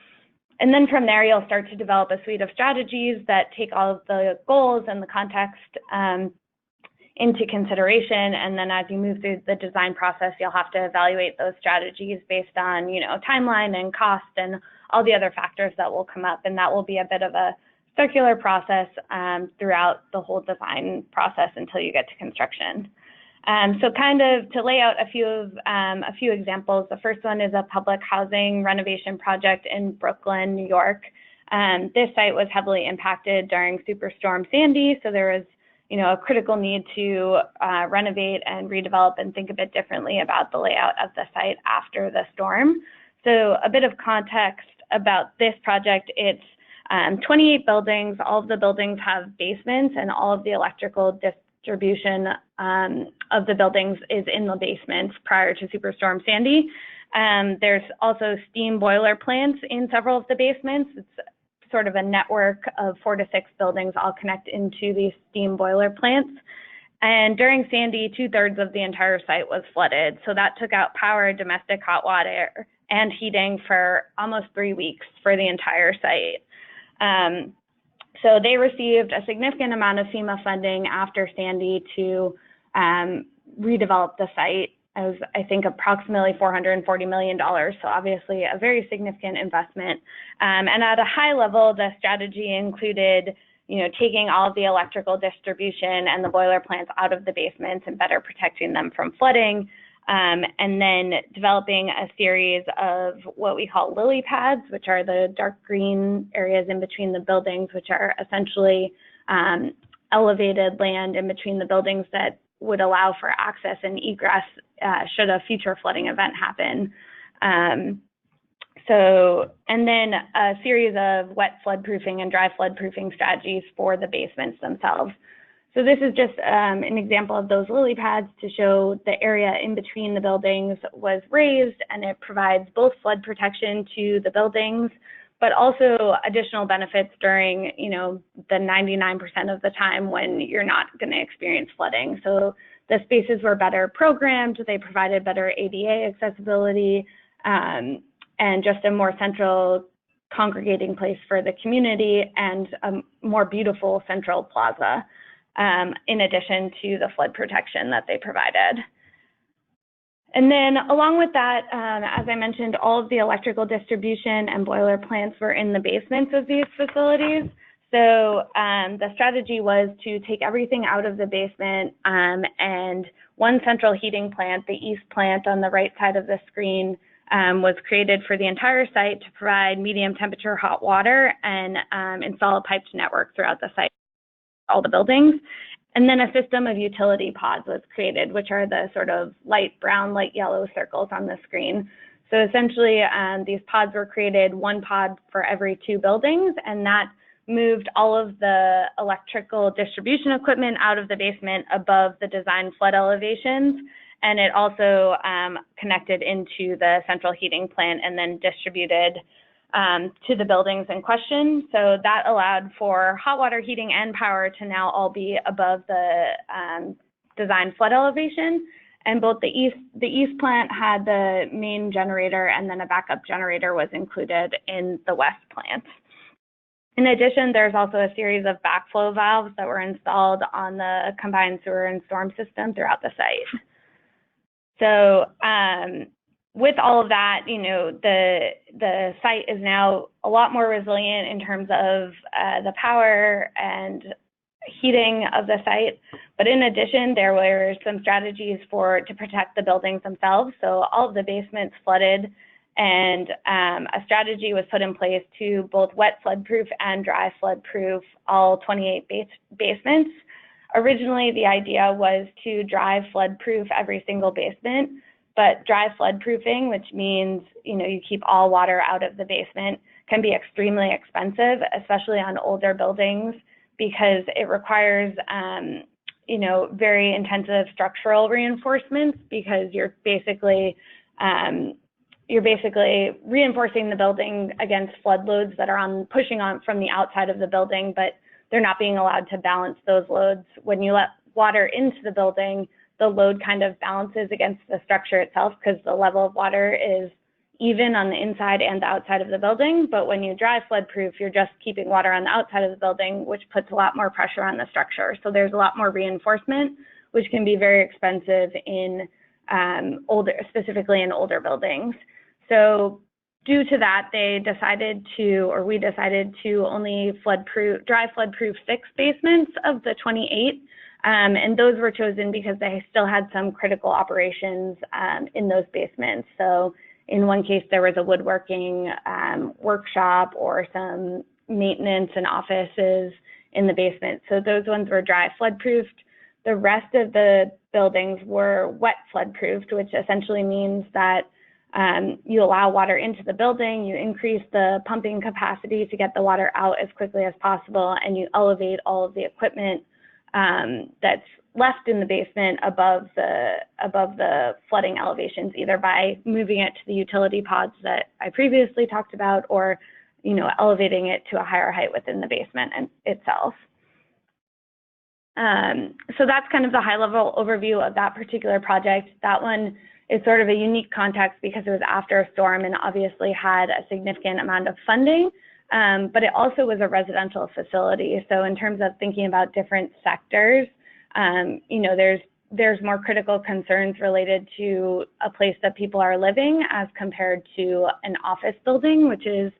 And then from there, you'll start to develop a suite of strategies that take all of the goals and the context into consideration. And then as you move through the design process, you'll have to evaluate those strategies based on, timeline and cost and all the other factors that will come up. And that will be a bit of a circular process throughout the whole design process until you get to construction. So kind of to lay out a few examples, the first one is a public housing renovation project in Brooklyn, New York. This site was heavily impacted during Superstorm Sandy, so there was a critical need to renovate and redevelop and think a bit differently about the layout of the site after the storm. So a bit of context about this project: it's 28 buildings. All of the buildings have basements, and all of the electrical distribution of the buildings is in the basements prior to Superstorm Sandy. There's also steam boiler plants in several of the basements. It's sort of a network of 4 to 6 buildings all connect into these steam boiler plants. And during Sandy, 2/3 of the entire site was flooded. So that took out power, domestic hot water, and heating for almost 3 weeks for the entire site. So they received a significant amount of FEMA funding after Sandy to redevelop the site. It was, I think, approximately $440 million. So obviously a very significant investment. And at a high level, the strategy included, taking all of the electrical distribution and the boiler plants out of the basements and better protecting them from flooding. And then developing a series of what we call lily pads, which are the dark green areas in between the buildings, which are essentially elevated land in between the buildings that would allow for access and egress should a future flooding event happen. And then a series of wet floodproofing and dry floodproofing strategies for the basements themselves. So this is just an example of those lily pads to show the area in between the buildings was raised, and it provides both flood protection to the buildings, but also additional benefits during, the 99% of the time when you're not going to experience flooding. So the spaces were better programmed, they provided better ADA accessibility, and just a more central congregating place for the community and a more beautiful central plaza, in addition to the flood protection that they provided. And then along with that, as I mentioned, all of the electrical distribution and boiler plants were in the basements of these facilities. So the strategy was to take everything out of the basement, and one central heating plant, the east plant on the right side of the screen, was created for the entire site to provide medium temperature hot water and install a piped network throughout the site, all the buildings. And then a system of utility pods was created, which are the sort of light brown, light yellow circles on the screen. So essentially, these pods were created, one pod for every 2 buildings, and that moved all of the electrical distribution equipment out of the basement above the design flood elevations. And it also connected into the central heating plant and then distributed to the buildings in question. So that allowed for hot water heating and power to now all be above the design flood elevation. And both the east plant had the main generator, and then a backup generator was included in the west plant. In addition, there's also a series of backflow valves that were installed on the combined sewer and storm system throughout the site. So with all of that, the site is now a lot more resilient in terms of the power and heating of the site. But in addition, there were some strategies to protect the buildings themselves. So all of the basements flooded, And a strategy was put in place to both wet floodproof and dry floodproof all 28 basements. Originally, the idea was to dry floodproof every single basement, but dry floodproofing, which means you keep all water out of the basement, can be extremely expensive, especially on older buildings, because it requires very intensive structural reinforcements, because you're basically reinforcing the building against flood loads that are pushing on from the outside of the building, but they're not being allowed to balance those loads. When you let water into the building, the load kind of balances against the structure itself because the level of water is even on the inside and the outside of the building. But when you dry floodproof, you're just keeping water on the outside of the building, which puts a lot more pressure on the structure. So there's a lot more reinforcement, which can be very expensive in specifically in older buildings. So due to that, we decided to only dry floodproof 6 basements of the 28. And those were chosen because they still had some critical operations in those basements. So in one case, there was a woodworking workshop or some maintenance and offices in the basement. So those ones were dry floodproofed. The rest of the buildings were wet floodproofed, which essentially means that you allow water into the building, you increase the pumping capacity to get the water out as quickly as possible, and you elevate all of the equipment that's left in the basement above the flooding elevations, either by moving it to the utility pods that I previously talked about, or elevating it to a higher height within the basement itself. So that's kind of the high-level overview of that particular project. That one is sort of a unique context because it was after a storm and obviously had a significant amount of funding, but it also was a residential facility. So in terms of thinking about different sectors, there's more critical concerns related to a place that people are living as compared to an office building, which is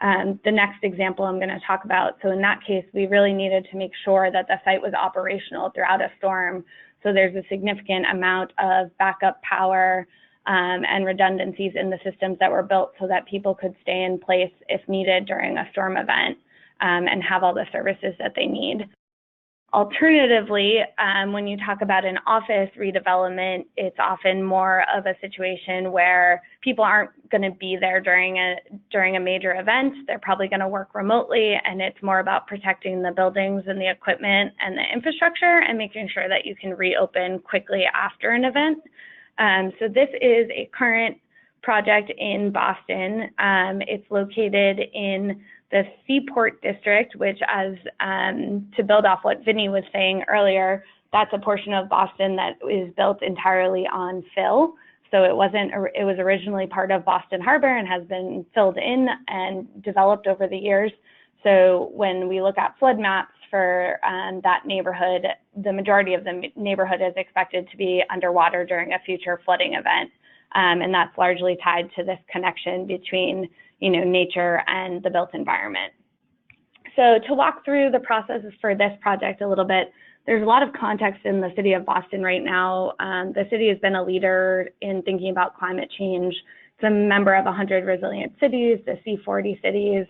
the next example I'm going to talk about. So in that case, we really needed to make sure that the site was operational throughout a storm. So there's a significant amount of backup power and redundancies in the systems that were built so that people could stay in place if needed during a storm event and have all the services that they need. Alternatively, when you talk about an office redevelopment, it's often more of a situation where people aren't going to be there during a major event. They're probably going to work remotely, and it's more about protecting the buildings and the equipment and the infrastructure and making sure that you can reopen quickly after an event. So this is a current project in Boston. It's located in the Seaport District, which, as to build off what Vinny was saying earlier, that's a portion of Boston that is built entirely on fill. So it was originally part of Boston Harbor and has been filled in and developed over the years. So when we look at flood maps for that neighborhood, the majority of the neighborhood is expected to be underwater during a future flooding event. And that's largely tied to this connection between nature and the built environment. So to walk through the processes for this project a little bit, there's a lot of context in the city of Boston right now. The city has been a leader in thinking about climate change. It's a member of 100 resilient cities, the C40 cities.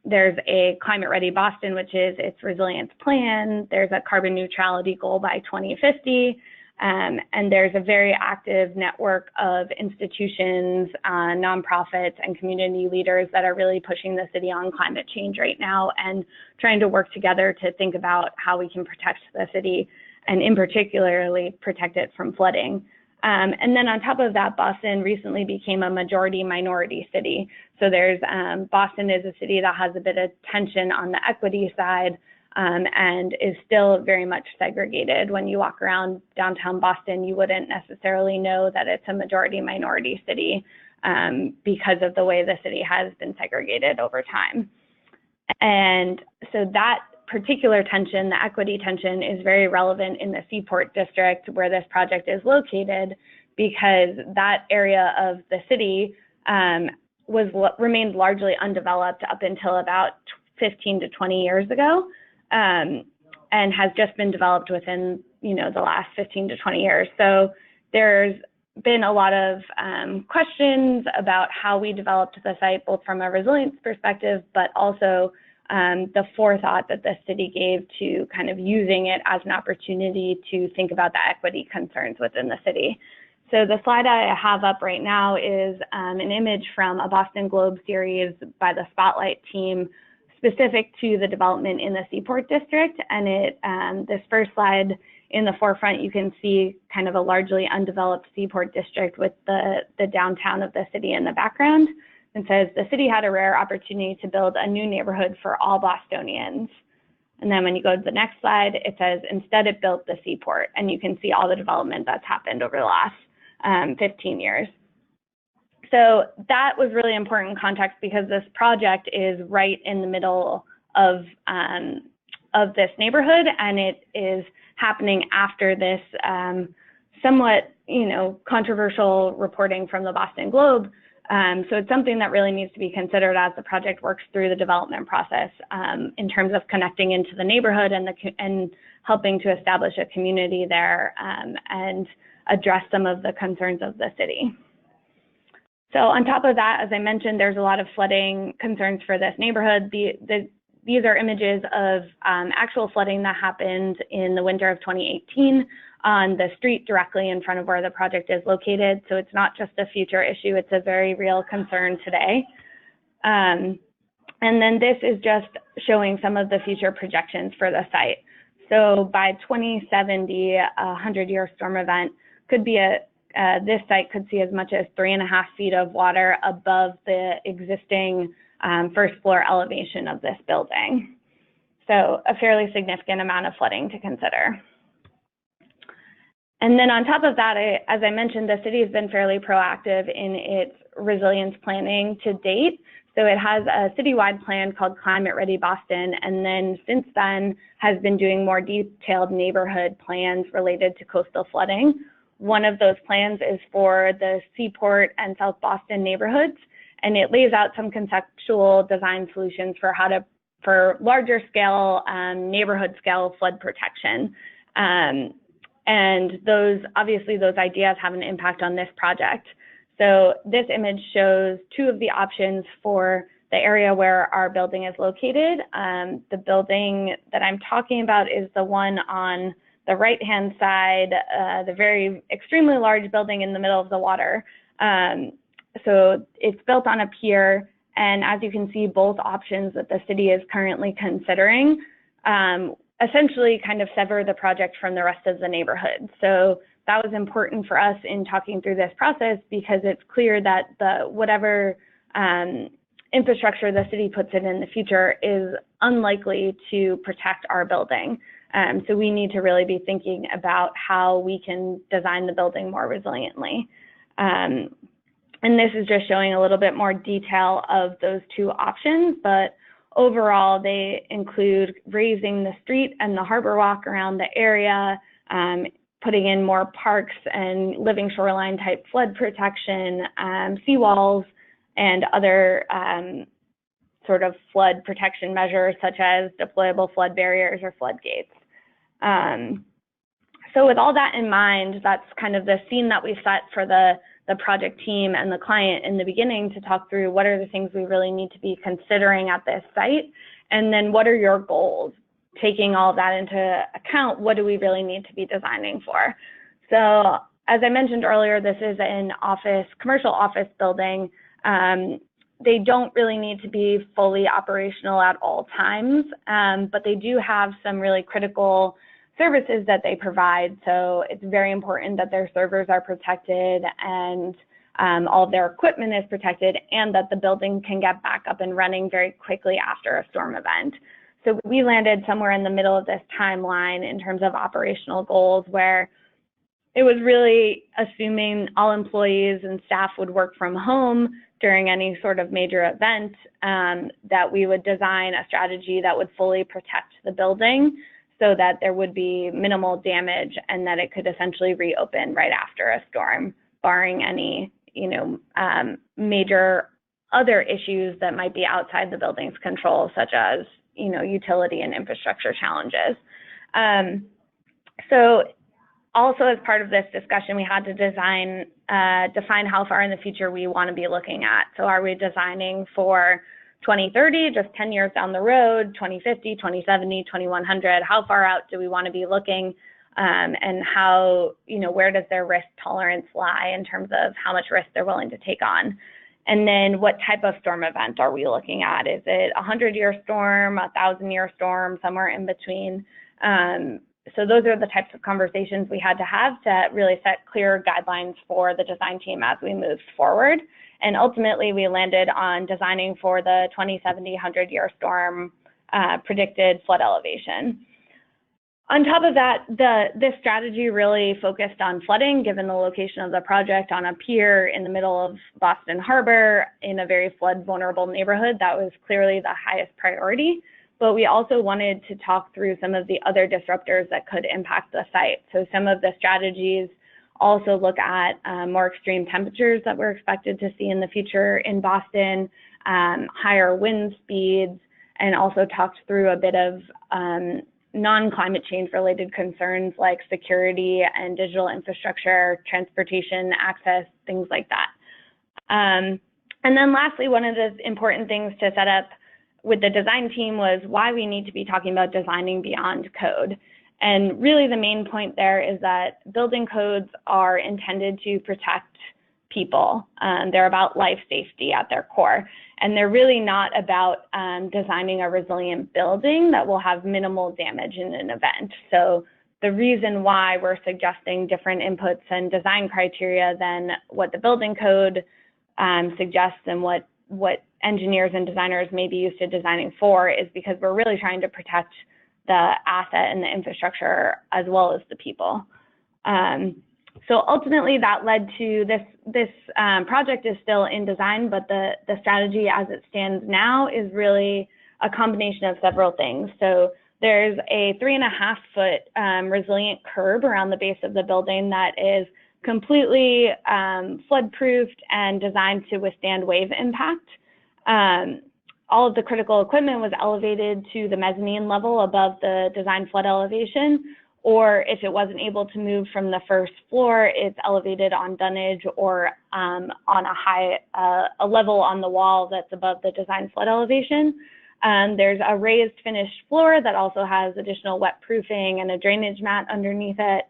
There's a Climate Ready Boston, which is its resilience plan. There's a carbon neutrality goal by 2050. And there's a very active network of institutions, nonprofits, and community leaders that are really pushing the city on climate change right now and trying to work together to think about how we can protect the city and in particularly protect it from flooding. And then on top of that, Boston recently became a majority minority city. So Boston is a city that has a bit of tension on the equity side, and is still very much segregated. When you walk around downtown Boston, you wouldn't necessarily know that it's a majority minority city because of the way the city has been segregated over time. And so that particular tension, the equity tension, is very relevant in the Seaport District where this project is located, because that area of the city remained largely undeveloped up until about 15 to 20 years ago. And has just been developed within, the last 15 to 20 years. So there's been a lot of questions about how we developed the site, both from a resilience perspective, but also the forethought that the city gave to kind of using it as an opportunity to think about the equity concerns within the city. So the slide I have up right now is an image from a Boston Globe series by the Spotlight team specific to the development in the Seaport District. And this first slide in the forefront, you can see kind of a largely undeveloped Seaport District with the downtown of the city in the background. And says the city had a rare opportunity to build a new neighborhood for all Bostonians. And then when you go to the next slide, it says instead it built the Seaport. And you can see all the development that's happened over the last 15 years. So that was really important context because this project is right in the middle of this neighborhood, and it is happening after this somewhat, controversial reporting from the Boston Globe. So it's something that really needs to be considered as the project works through the development process in terms of connecting into the neighborhood and helping to establish a community there and address some of the concerns of the city. So on top of that, as I mentioned, there's a lot of flooding concerns for this neighborhood. These are images of actual flooding that happened in the winter of 2018 on the street directly in front of where the project is located. So it's not just a future issue, it's a very real concern today. And then this is just showing some of the future projections for the site. So by 2070, a 100-year storm event could be this site could see as much as 3.5 feet of water above the existing first floor elevation of this building. So a fairly significant amount of flooding to consider. And then on top of that, as I mentioned, the city has been fairly proactive in its resilience planning to date. So it has a citywide plan called Climate Ready Boston, and then since then has been doing more detailed neighborhood plans related to coastal flooding. One of those plans is for the Seaport and South Boston neighborhoods, and it lays out some conceptual design solutions for larger scale, neighborhood scale flood protection. And obviously those ideas have an impact on this project. So this image shows two of the options for the area where our building is located. The building that I'm talking about is the one on the right-hand side, the very extremely large building in the middle of the water. So it's built on a pier, and as you can see, both options that the city is currently considering essentially kind of sever the project from the rest of the neighborhood. So that was important for us in talking through this process because it's clear that whatever infrastructure the city puts in the future is unlikely to protect our building. So we need to really be thinking about how we can design the building more resiliently. And this is just showing a little bit more detail of those two options, but overall they include raising the street and the harbor walk around the area, putting in more parks and living shoreline type flood protection, seawalls, and other sort of flood protection measures such as deployable flood barriers or floodgates. So with all that in mind, that's kind of the scene that we set for the project team and the client in the beginning to talk through what are the things we really need to be considering at this site, and then what are your goals? Taking all of that into account, what do we really need to be designing for? So as I mentioned earlier, this is an commercial office building. They don't really need to be fully operational at all times, but they do have some really critical services that they provide. So it's very important that their servers are protected and all of their equipment is protected, and that the building can get back up and running very quickly after a storm event. So we landed somewhere in the middle of this timeline in terms of operational goals, where it was really assuming all employees and staff would work from home during any sort of major event, that we would design a strategy that would fully protect the building so that there would be minimal damage and that it could essentially reopen right after a storm, barring any, major other issues that might be outside the building's control, such as, utility and infrastructure challenges. So also as part of this discussion, we had to define how far in the future we want to be looking at. So are we designing for 2030, just 10 years down the road, 2050, 2070, 2100, how far out do we want to be looking, and how, where does their risk tolerance lie in terms of how much risk they're willing to take on? And then what type of storm event are we looking at? Is it a 100-year storm, a 1,000-year storm, somewhere in between? So those are the types of conversations we had to have to really set clear guidelines for the design team as we moved forward. And ultimately, we landed on designing for the 2070 100-year storm predicted flood elevation. On top of that, this strategy really focused on flooding, given the location of the project on a pier in the middle of Boston Harbor in a very flood vulnerable neighborhood. That was clearly the highest priority. But we also wanted to talk through some of the other disruptors that could impact the site. So some of the strategies also look at more extreme temperatures that we're expected to see in the future in Boston, higher wind speeds, and also talked through a bit of non-climate change related concerns like security and digital infrastructure, transportation access, things like that. And then lastly, one of the important things to set up with the design team was why we need to be talking about designing beyond code. And really the main point there is that building codes are intended to protect people. They're about life safety at their core. And they're really not about designing a resilient building that will have minimal damage in an event. So the reason why we're suggesting different inputs and design criteria than what the building code suggests and what engineers and designers may be used to designing for is because we're really trying to protect the asset and the infrastructure as well as the people. So ultimately that led to this project is still in design, but the strategy as it stands now is really a combination of several things. So there's a 3.5-foot resilient curb around the base of the building that is completely flood-proofed and designed to withstand wave impact. All of the critical equipment was elevated to the mezzanine level above the design flood elevation, or if it wasn't able to move from the first floor, it's elevated on dunnage or on a level on the wall that's above the design flood elevation. There's a raised finished floor that also has additional wet proofing and a drainage mat underneath it.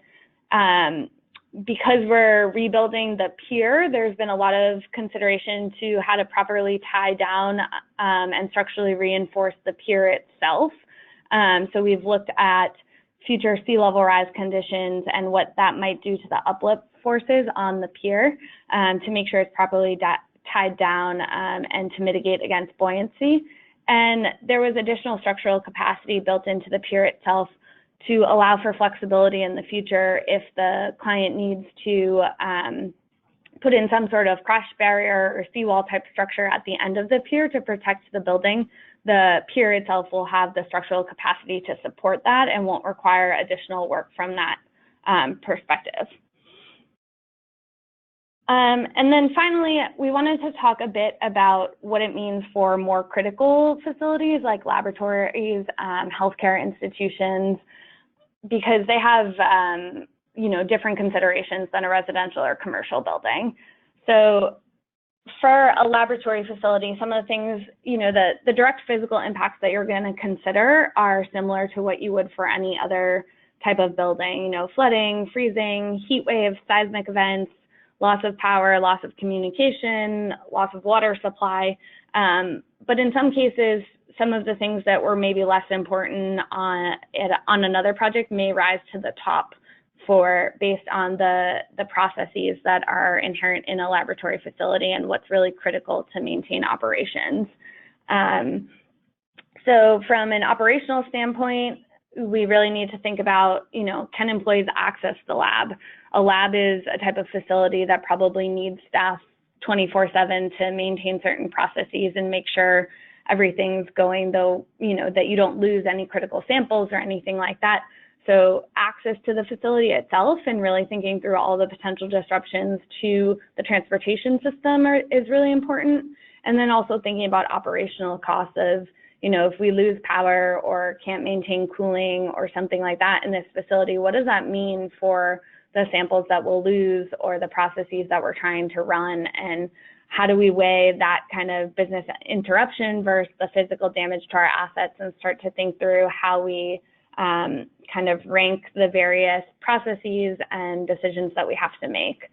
Because we're rebuilding the pier, there's been a lot of consideration to how to properly tie down and structurally reinforce the pier itself. So we've looked at future sea level rise conditions and what that might do to the uplift forces on the pier to make sure it's properly tied down and to mitigate against buoyancy. And there was additional structural capacity built into the pier itself to allow for flexibility in the future if the client needs to put in some sort of crash barrier or seawall type structure at the end of the pier to protect the building. The pier itself will have the structural capacity to support that and won't require additional work from that perspective. And then finally, we wanted to talk a bit about what it means for more critical facilities like laboratories, healthcare institutions, because they have different considerations than a residential or commercial building. So for a laboratory facility, some of the things, the direct physical impacts that you're going to consider are similar to what you would for any other type of building, flooding, freezing, heat waves, seismic events, loss of power, loss of communication, loss of water supply. But in some cases, some of the things that were maybe less important on another project may rise to the top based on the processes that are inherent in a laboratory facility and what's really critical to maintain operations. So from an operational standpoint, we really need to think about, can employees access the lab? A lab is a type of facility that probably needs staff 24/7 to maintain certain processes and make sure everything's going, though, that you don't lose any critical samples or anything like that. So access to the facility itself and really thinking through all the potential disruptions to the transportation system is really important. And then also thinking about operational costs of, if we lose power or can't maintain cooling or something like that in this facility, what does that mean for the samples that we'll lose or the processes that we're trying to run? And how do we weigh that kind of business interruption versus the physical damage to our assets and start to think through how we kind of rank the various processes and decisions that we have to make.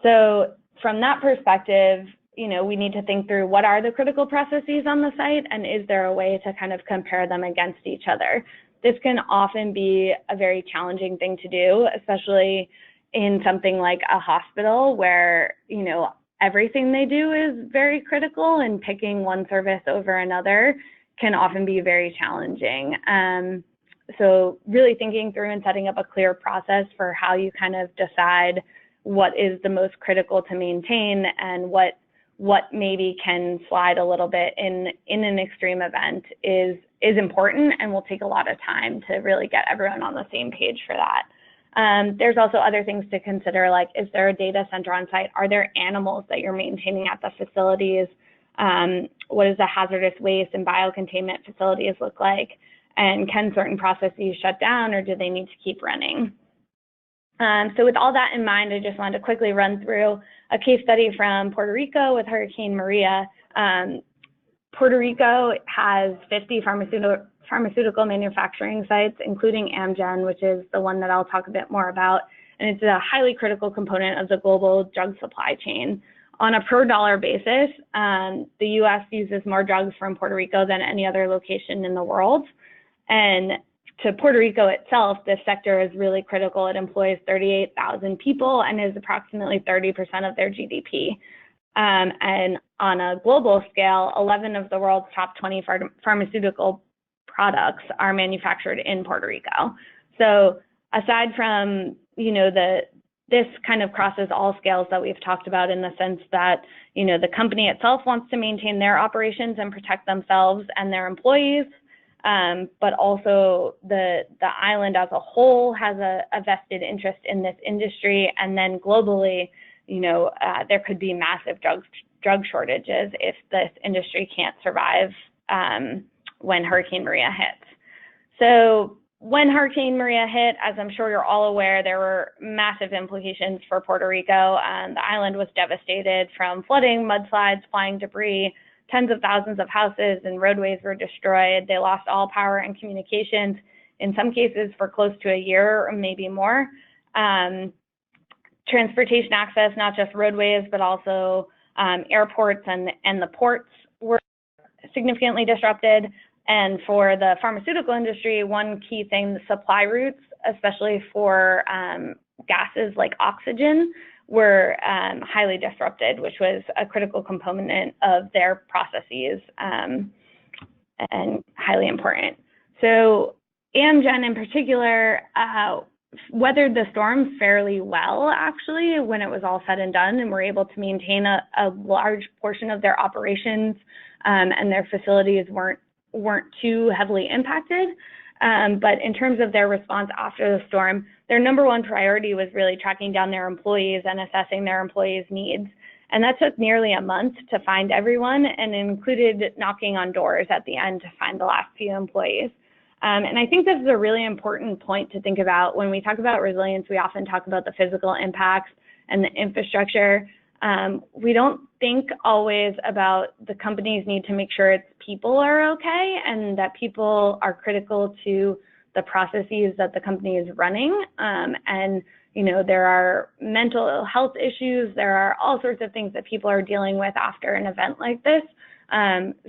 So from that perspective, we need to think through what are the critical processes on the site, and is there a way to kind of compare them against each other? This can often be a very challenging thing to do, especially in something like a hospital where, everything they do is very critical, and picking one service over another can often be very challenging. So really thinking through and setting up a clear process for how you kind of decide what is the most critical to maintain and what maybe can slide a little bit in an extreme event is important, and will take a lot of time to really get everyone on the same page for that. There's also other things to consider, like, is there a data center on site? Are there animals that you're maintaining at the facilities? What does the hazardous waste and biocontainment facilities look like? And can certain processes shut down, or do they need to keep running? So with all that in mind, I just wanted to quickly run through a case study from Puerto Rico with Hurricane Maria. Puerto Rico has 50 pharmaceutical manufacturing sites, including Amgen, which is the one that I'll talk a bit more about. And it's a highly critical component of the global drug supply chain. On a per dollar basis, the US uses more drugs from Puerto Rico than any other location in the world. And to Puerto Rico itself, this sector is really critical. It employs 38,000 people and is approximately 30% of their GDP. And on a global scale, 11 of the world's top 20 pharmaceutical products are manufactured in Puerto Rico. So aside from, this kind of crosses all scales that we've talked about, in the sense that, the company itself wants to maintain their operations and protect themselves and their employees. But also the island as a whole has a vested interest in this industry. And then globally, there could be massive drug shortages if this industry can't survive when Hurricane Maria hits. So when Hurricane Maria hit, as I'm sure you're all aware, there were massive implications for Puerto Rico. The island was devastated from flooding, mudslides, flying debris. Tens of thousands of houses and roadways were destroyed. They lost all power and communications, in some cases for close to a year or maybe more. Transportation access, not just roadways, but also airports and the ports were significantly disrupted. And for the pharmaceutical industry, one key thing, the supply routes, especially for gases like oxygen, were highly disrupted, which was a critical component of their processes and highly important. So Amgen in particular weathered the storm fairly well, actually, when it was all said and done, and were able to maintain a large portion of their operations, and their facilities weren't too heavily impacted. But in terms of their response after the storm, their number one priority was really tracking down their employees and assessing their employees' needs. And that took nearly a month to find everyone, and included knocking on doors at the end to find the last few employees. And I think this is a really important point to think about. When we talk about resilience, we often talk about the physical impacts and the infrastructure. We don't think always about the company's need to make sure its people are okay, and that people are critical to the processes that the company is running. And there are mental health issues. There are all sorts of things that people are dealing with after an event like this.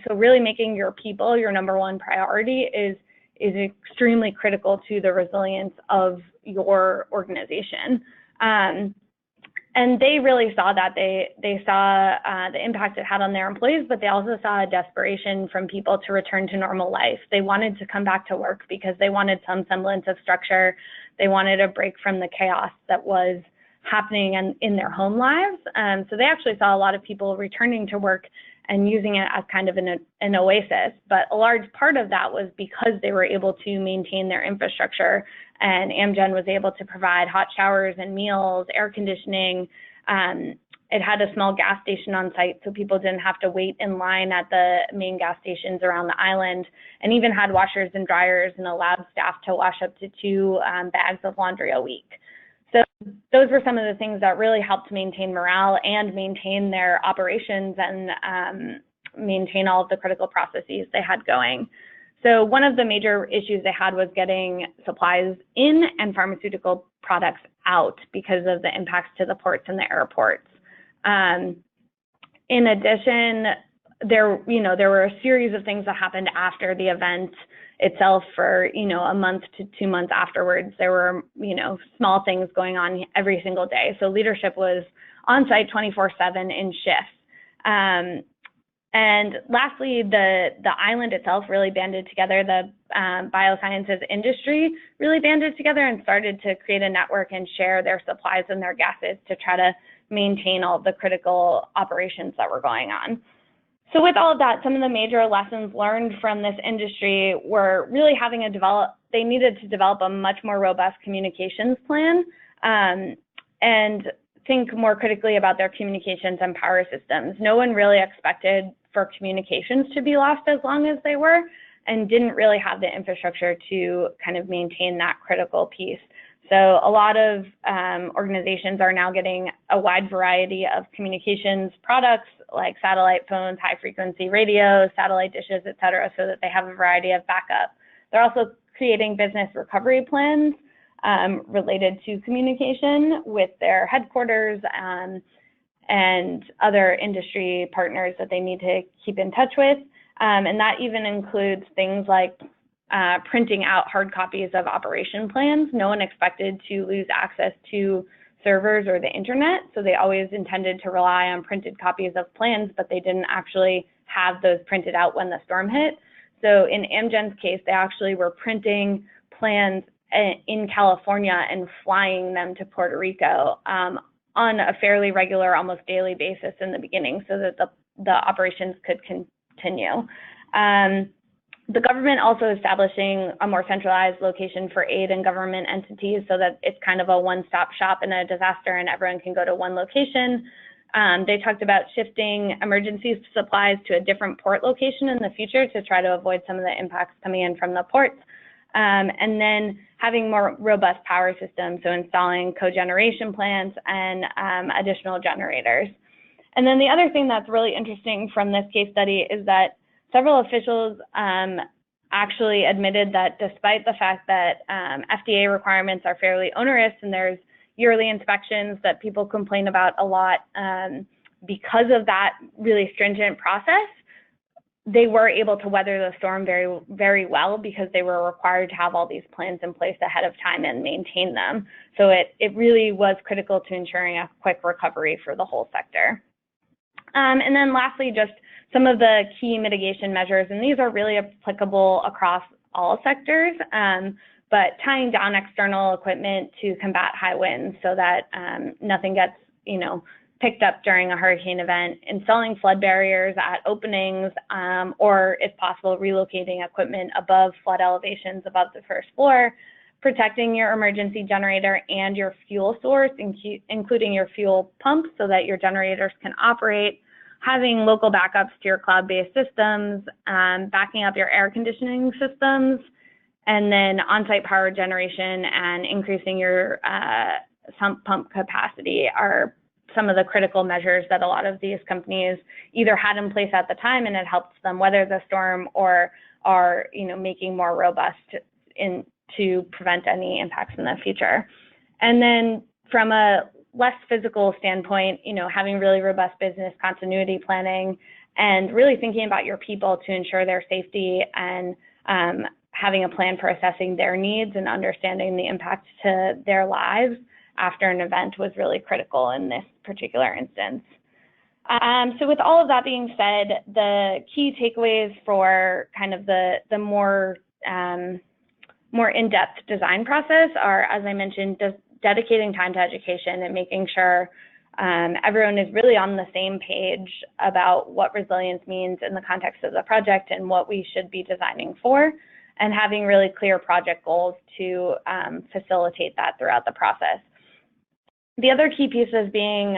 So really making your people your number one priority is extremely critical to the resilience of your organization. And they really saw that. They saw the impact it had on their employees, but they also saw a desperation from people to return to normal life. They wanted to come back to work because they wanted some semblance of structure. They wanted a break from the chaos that was happening in their home lives. So they actually saw a lot of people returning to work and using it as kind of an oasis. But a large part of that was because they were able to maintain their infrastructure, and Amgen was able to provide hot showers and meals, air conditioning, and it had a small gas station on site, so people didn't have to wait in line at the main gas stations around the island, and even had washers and dryers and allowed staff to wash up to 2 bags of laundry a week. So those were some of the things that really helped maintain morale and maintain their operations and maintain all of the critical processes they had going. So one of the major issues they had was getting supplies in and pharmaceutical products out because of the impacts to the ports and the airports. In addition, there were a series of things that happened after the event itself for, a month to 2 months afterwards. There were, small things going on every single day. So leadership was on site 24/7 in shifts. And lastly, the island itself really banded together. The biosciences industry really banded together and started to create a network and share their supplies and their gases to try to maintain all of the critical operations that were going on. So with all of that, some of the major lessons learned from this industry were really they needed to develop a much more robust communications plan and think more critically about their communications and power systems. No one really expected for communications to be lost as long as they were, and didn't really have the infrastructure to kind of maintain that critical piece. So a lot of organizations are now getting a wide variety of communications products like satellite phones, high frequency radio, satellite dishes, et cetera, so that they have a variety of backup. They're also creating business recovery plans related to communication with their headquarters and other industry partners that they need to keep in touch with. And that even includes things like printing out hard copies of operation plans. No one expected to lose access to servers or the internet, so they always intended to rely on printed copies of plans, but they didn't actually have those printed out when the storm hit. So in Amgen's case, they actually were printing plans in California and flying them to Puerto Rico on a fairly regular, almost daily basis in the beginning, so that the operations could continue. The government also establishing a more centralized location for aid and government entities so that it's kind of a one-stop shop in a disaster and everyone can go to one location. They talked about shifting emergency supplies to a different port location in the future to try to avoid some of the impacts coming in from the ports. And then having more robust power systems, so installing cogeneration plants and additional generators. And then the other thing that's really interesting from this case study is that several officials actually admitted that despite the fact that FDA requirements are fairly onerous and there's yearly inspections that people complain about a lot, because of that really stringent process, they were able to weather the storm very, very well because they were required to have all these plans in place ahead of time and maintain them. So it really was critical to ensuring a quick recovery for the whole sector. And then lastly, just some of the key mitigation measures, and these are really applicable across all sectors, but tying down external equipment to combat high winds so that nothing gets, picked up during a hurricane event, installing flood barriers at openings, or if possible, relocating equipment above flood elevations above the first floor, protecting your emergency generator and your fuel source, including your fuel pump so that your generators can operate, having local backups to your cloud-based systems, backing up your air conditioning systems, and then on-site power generation and increasing your sump pump capacity are some of the critical measures that a lot of these companies either had in place at the time and it helped them weather the storm, or are making more robust to prevent any impacts in the future. And then from a less physical standpoint, having really robust business continuity planning and really thinking about your people to ensure their safety and having a plan for assessing their needs and understanding the impact to their lives after an event was really critical in this particular instance. So with all of that being said, the key takeaways for kind of the more in-depth design process are, as I mentioned, just dedicating time to education and making sure everyone is really on the same page about what resilience means in the context of the project and what we should be designing for, and having really clear project goals to facilitate that throughout the process. The other key pieces being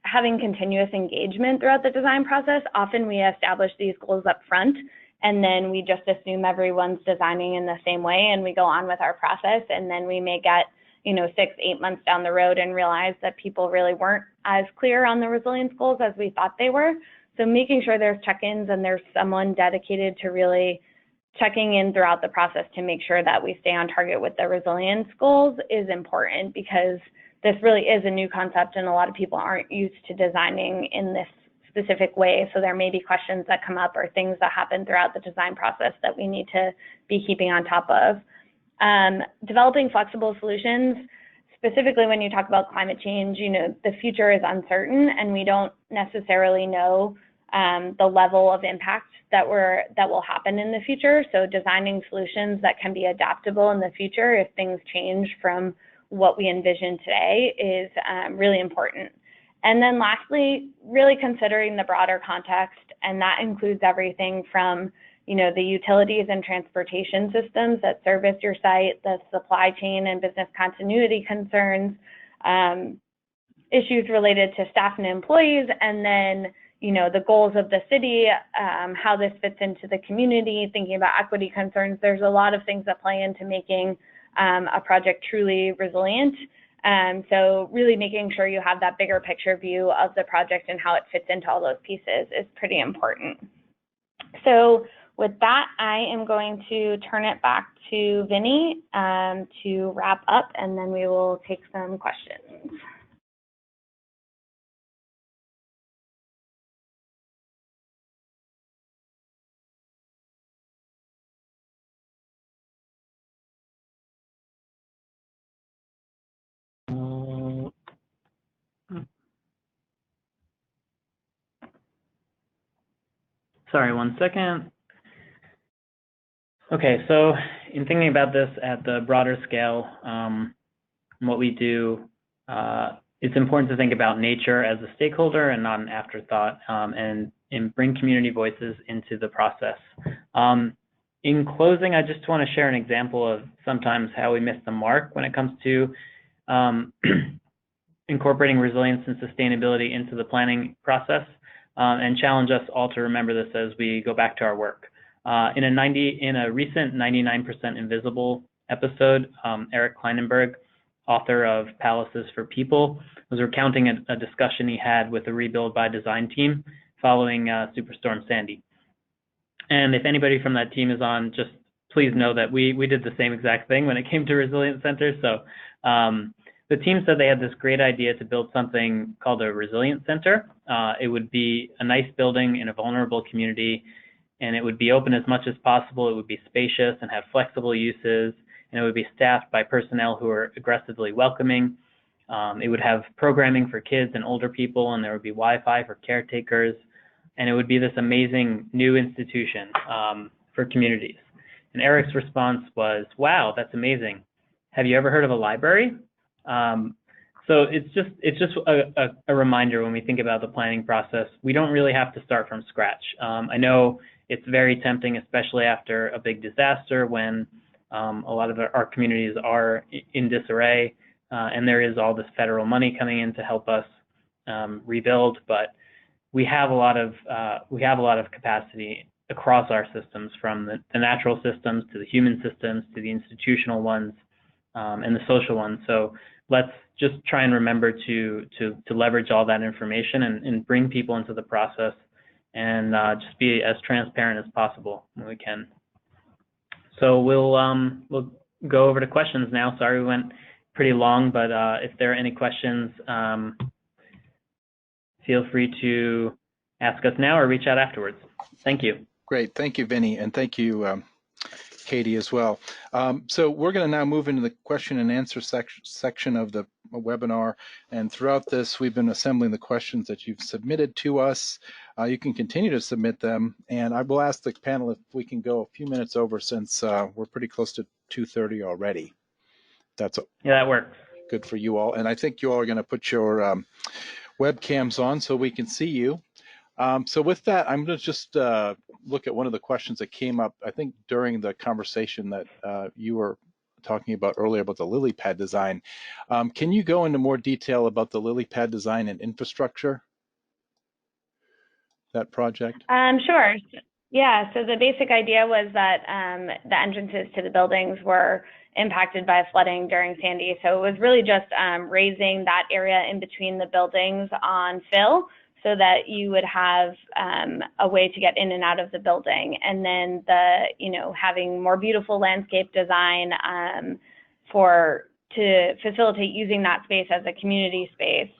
having continuous engagement throughout the design process. Often we establish these goals up front, and then we just assume everyone's designing in the same way, and we go on with our process, and then we may get 6-8 months down the road and realize that people really weren't as clear on the resilience goals as we thought they were. So making sure there's check-ins and there's someone dedicated to really checking in throughout the process to make sure that we stay on target with the resilience goals is important, because this really is a new concept and a lot of people aren't used to designing in this specific way. So there may be questions that come up or things that happen throughout the design process that we need to be keeping on top of. Developing flexible solutions, specifically when you talk about climate change, the future is uncertain and we don't necessarily know the level of impact that will happen in the future. So designing solutions that can be adaptable in the future if things change from what we envision today is really important. And then lastly, really considering the broader context, and that includes everything from the utilities and transportation systems that service your site, the supply chain and business continuity concerns, issues related to staff and employees, and then the goals of the city, how this fits into the community, thinking about equity concerns. There's a lot of things that play into making a project truly resilient. So really making sure you have that bigger picture view of the project and how it fits into all those pieces is pretty important. So with that, I am going to turn it back to Vinny to wrap up, and then we will take some questions. Sorry, 1 second. Okay, so in thinking about this at the broader scale, what we do, it's important to think about nature as a stakeholder and not an afterthought, and bring community voices into the process. In closing, I just want to share an example of sometimes how we miss the mark when it comes to incorporating resilience and sustainability into the planning process, and challenge us all to remember this as we go back to our work. In a recent 99% Invisible episode, Eric Kleinenberg, author of Palaces for People, was recounting a discussion he had with the Rebuild by Design team following Superstorm Sandy. And if anybody from that team is on, just please know that we did the same exact thing when it came to resilient centers. So the team said they had this great idea to build something called a resilient center. It would be a nice building in a vulnerable community, and it would be open as much as possible. It would be spacious and have flexible uses, and it would be staffed by personnel who are aggressively welcoming. It would have programming for kids and older people, and there would be Wi-Fi for caretakers, and it would be this amazing new institution for communities. And Eric's response was, "Wow, that's amazing. Have you ever heard of a library?" So it's just a reminder when we think about the planning process, we don't really have to start from scratch. I know it's very tempting, especially after a big disaster, when a lot of our communities are in disarray, and there is all this federal money coming in to help us rebuild. But we have a lot of capacity across our systems, from the natural systems to the human systems to the institutional ones and the social ones. So let's just try and remember to leverage all that information and bring people into the process, and just be as transparent as possible when we can. So we'll go over to questions now. Sorry we went pretty long, but if there are any questions, feel free to ask us now or reach out afterwards. Thank you. Great, thank you, Vinny, and thank you, Katie, as well. So we're going to now move into the question and answer section of the webinar. And throughout this, we've been assembling the questions that you've submitted to us. You can continue to submit them. And I will ask the panel if we can go a few minutes over, since we're pretty close to 2:30 already. Yeah, that works. Good for you all. And I think you all are going to put your webcams on so we can see you. So with that, I'm going to just look at one of the questions that came up, I think, during the conversation that you were talking about earlier about the lily pad design. Can you go into more detail about the lily pad design and infrastructure, that project? Sure. Yeah, so the basic idea was that the entrances to the buildings were impacted by flooding during Sandy. So it was really just raising that area in between the buildings on fill so that you would have a way to get in and out of the building. And then having more beautiful landscape design to facilitate using that space as a community space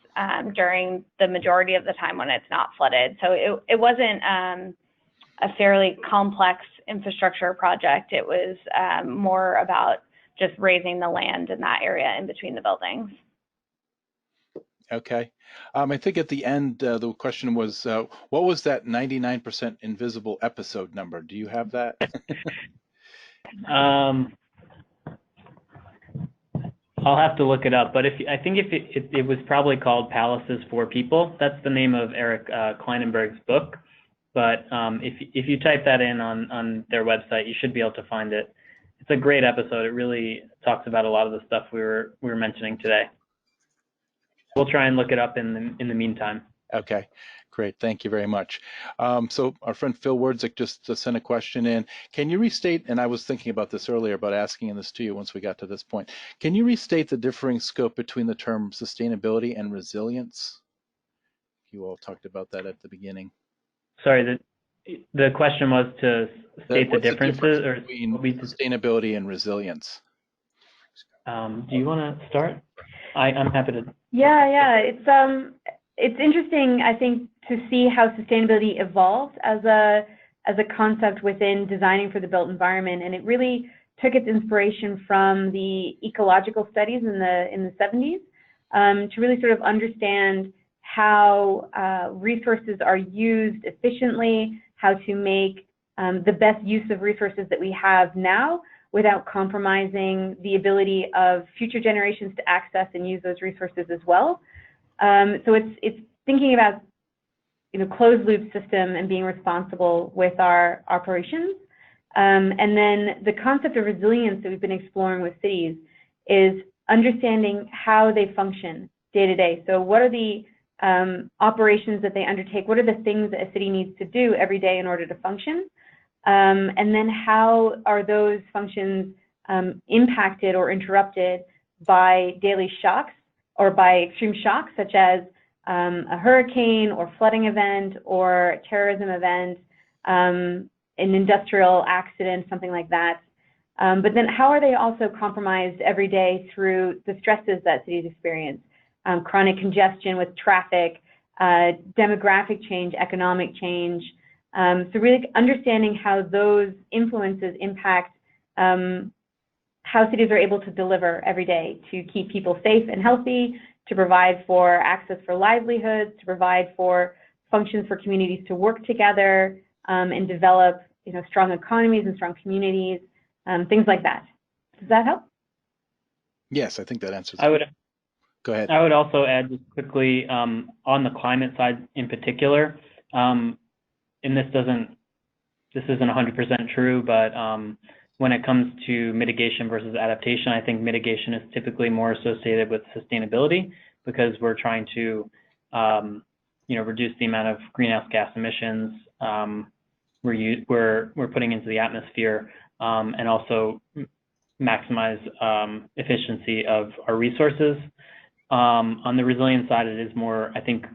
during the majority of the time when it's not flooded. So it wasn't a fairly complex infrastructure project. It was more about just raising the land in that area in between the buildings. Okay. I think at the end, the question was, what was that 99% invisible episode number? Do you have that? I'll have to look it up, but I think it was probably called Palaces for People. That's the name of Eric Kleinenberg's book. But if you type that in on their website, you should be able to find it. It's a great episode. It really talks about a lot of the stuff we were mentioning today. We'll try and look it up in the meantime. Okay, great. Thank you very much. So our friend Phil Wardzik just sent a question in. Can you restate, and I was thinking about this earlier about asking this to you once we got to this point, can you restate the differing scope between the term sustainability and resilience? You all talked about that at the beginning. Sorry, the question was to state the differences between sustainability and resilience. Do you want to start? I'm happy to. Yeah. It's interesting, I think, to see how sustainability evolved as a concept within designing for the built environment, and it really took its inspiration from the ecological studies in the 70s to really sort of understand how resources are used efficiently, how to make the best use of resources that we have now without compromising the ability of future generations to access and use those resources as well. So it's thinking about closed loop system and being responsible with our operations. And then the concept of resilience that we've been exploring with cities is understanding how they function day to day. So what are the operations that they undertake? What are the things that a city needs to do every day in order to function? And then how are those functions impacted or interrupted by daily shocks or by extreme shocks, such as a hurricane or flooding event or a terrorism event, an industrial accident, something like that. But then how are they also compromised every day through the stresses that cities experience? Chronic congestion with traffic, demographic change, economic change. So really understanding how those influences impact how cities are able to deliver every day to keep people safe and healthy, to provide for access for livelihoods, to provide for functions for communities to work together and develop strong economies and strong communities, things like that. Does that help? Yes, I think that answers. Go ahead. I would also add just quickly on the climate side in particular, and this isn't 100% true, but when it comes to mitigation versus adaptation, I think mitigation is typically more associated with sustainability because we're trying to reduce the amount of greenhouse gas emissions we're putting into the atmosphere and also maximize efficiency of our resources. On the resilience side, it is more, I think,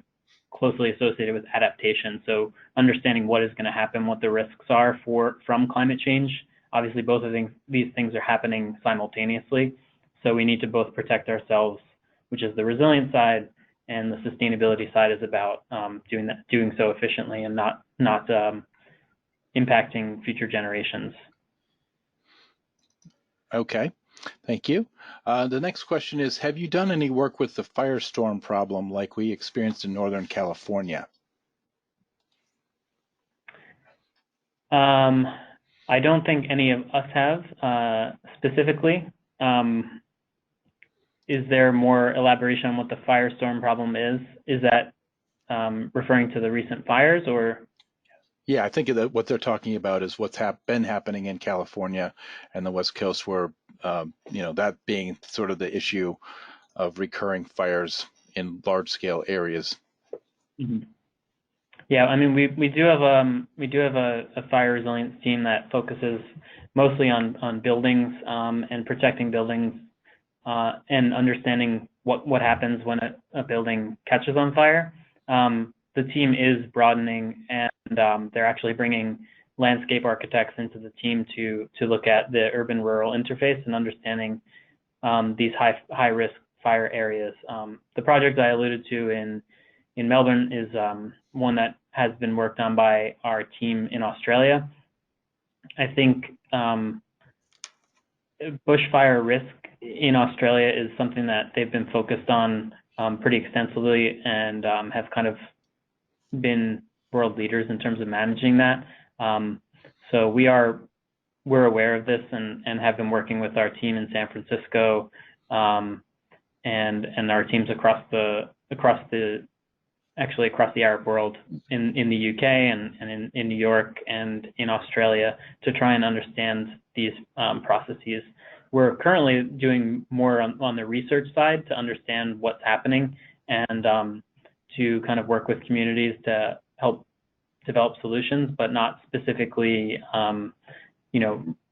closely associated with adaptation. So understanding what is going to happen, what the risks are from climate change. Obviously, both of these things are happening simultaneously. So we need to both protect ourselves, which is the resilience side, and the sustainability side is about doing so efficiently and not impacting future generations. Okay, thank you. The next question is, have you done any work with the firestorm problem like we experienced in Northern California? I don't think any of us have specifically. Is there more elaboration on what the firestorm problem is? Is that referring to the recent fires or? Yeah, I think that what they're talking about is what's been happening in California and the West Coast where that being sort of the issue of recurring fires in large-scale areas. Mm-hmm. Yeah, I mean, we do have a fire resilience team that focuses mostly on buildings and protecting buildings and understanding what happens when a building catches on fire. The team is broadening, and they're actually bringing landscape architects into the team to look at the urban-rural interface and understanding these high-risk fire areas. The project I alluded to in Melbourne is one that has been worked on by our team in Australia. I think bushfire risk in Australia is something that they've been focused on pretty extensively and have kind of been world leaders in terms of managing that. So we're aware of this and have been working with our team in San Francisco and our teams across the Arab world in the UK and in New York and in Australia to try and understand these processes. We're currently doing more on the research side to understand what's happening and to kind of work with communities to help develop solutions, but not specifically,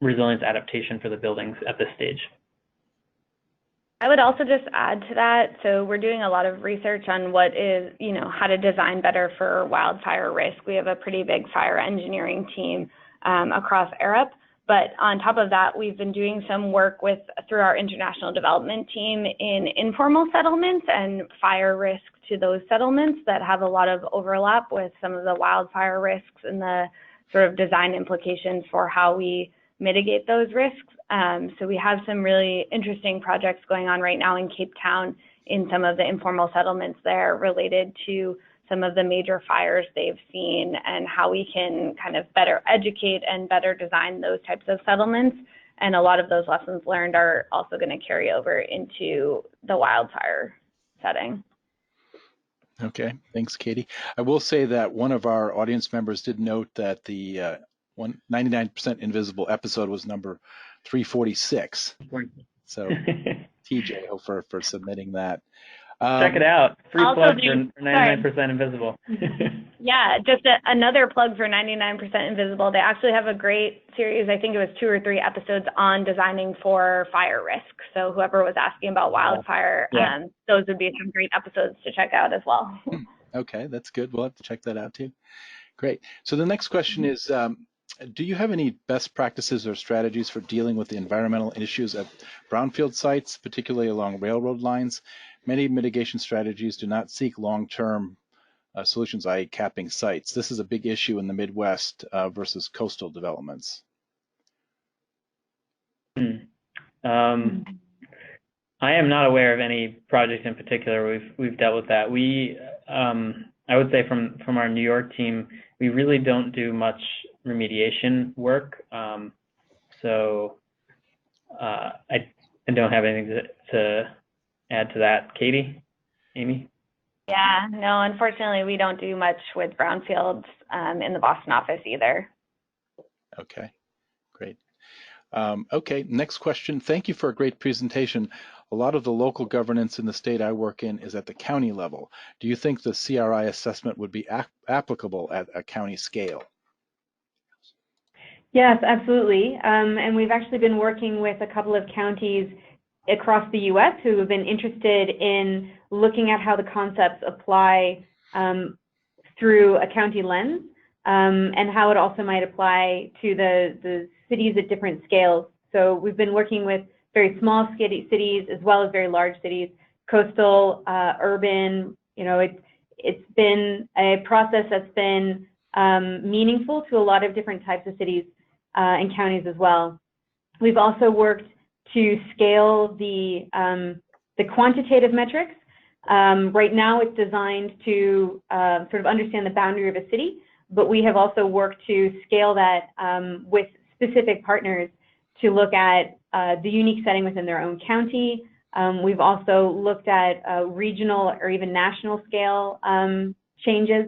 resilience adaptation for the buildings at this stage. I would also just add to that. So we're doing a lot of research on what is, how to design better for wildfire risk. We have a pretty big fire engineering team across Arup. But on top of that, we've been doing some work through our international development team in informal settlements and fire risk to those settlements that have a lot of overlap with some of the wildfire risks and the sort of design implications for how we mitigate those risks. So we have some really interesting projects going on right now in Cape Town in some of the informal settlements there related to some of the major fires they've seen and how we can kind of better educate and better design those types of settlements. And a lot of those lessons learned are also going to carry over into the wildfire setting. Okay, thanks, Katie. I will say that one of our audience members did note that the 99% Invisible episode was number 346. So TJ, for submitting that. Check it out. Free also plug for 99% Invisible. Yeah, just another plug for 99% Invisible. They actually have a great series. I think it was 2 or 3 episodes on designing for fire risk. So whoever was asking about wildfire, those would be some great episodes to check out as well. Okay, that's good. We'll have to check that out too. Great. So the next question is, do you have any best practices or strategies for dealing with the environmental issues at brownfield sites, particularly along railroad lines? Many mitigation strategies do not seek long-term solutions, i.e. capping sites. This is a big issue in the Midwest versus coastal developments. I am not aware of any project in particular we've dealt with that. I would say from our New York team, we really don't do much remediation work. So I don't have anything to add to that. Katie? Amy? Yeah, no, unfortunately, we don't do much with brownfields in the Boston office either. Okay, great. Okay, next question. Thank you for a great presentation. A lot of the local governance in the state I work in is at the county level. Do you think the CRI assessment would be applicable at a county scale? Yes, absolutely. And we've actually been working with a couple of counties across the U.S. who have been interested in looking at how the concepts apply through a county lens and how it also might apply to the cities at different scales. So we've been working with very small cities as well as very large cities, coastal, urban. It's been a process that's been meaningful to a lot of different types of cities and counties as well. We've also worked to scale the quantitative metrics. Right now it's designed to sort of understand the boundary of a city, but we have also worked to scale that with specific partners to look at the unique setting within their own county. We've also looked at regional or even national scale changes.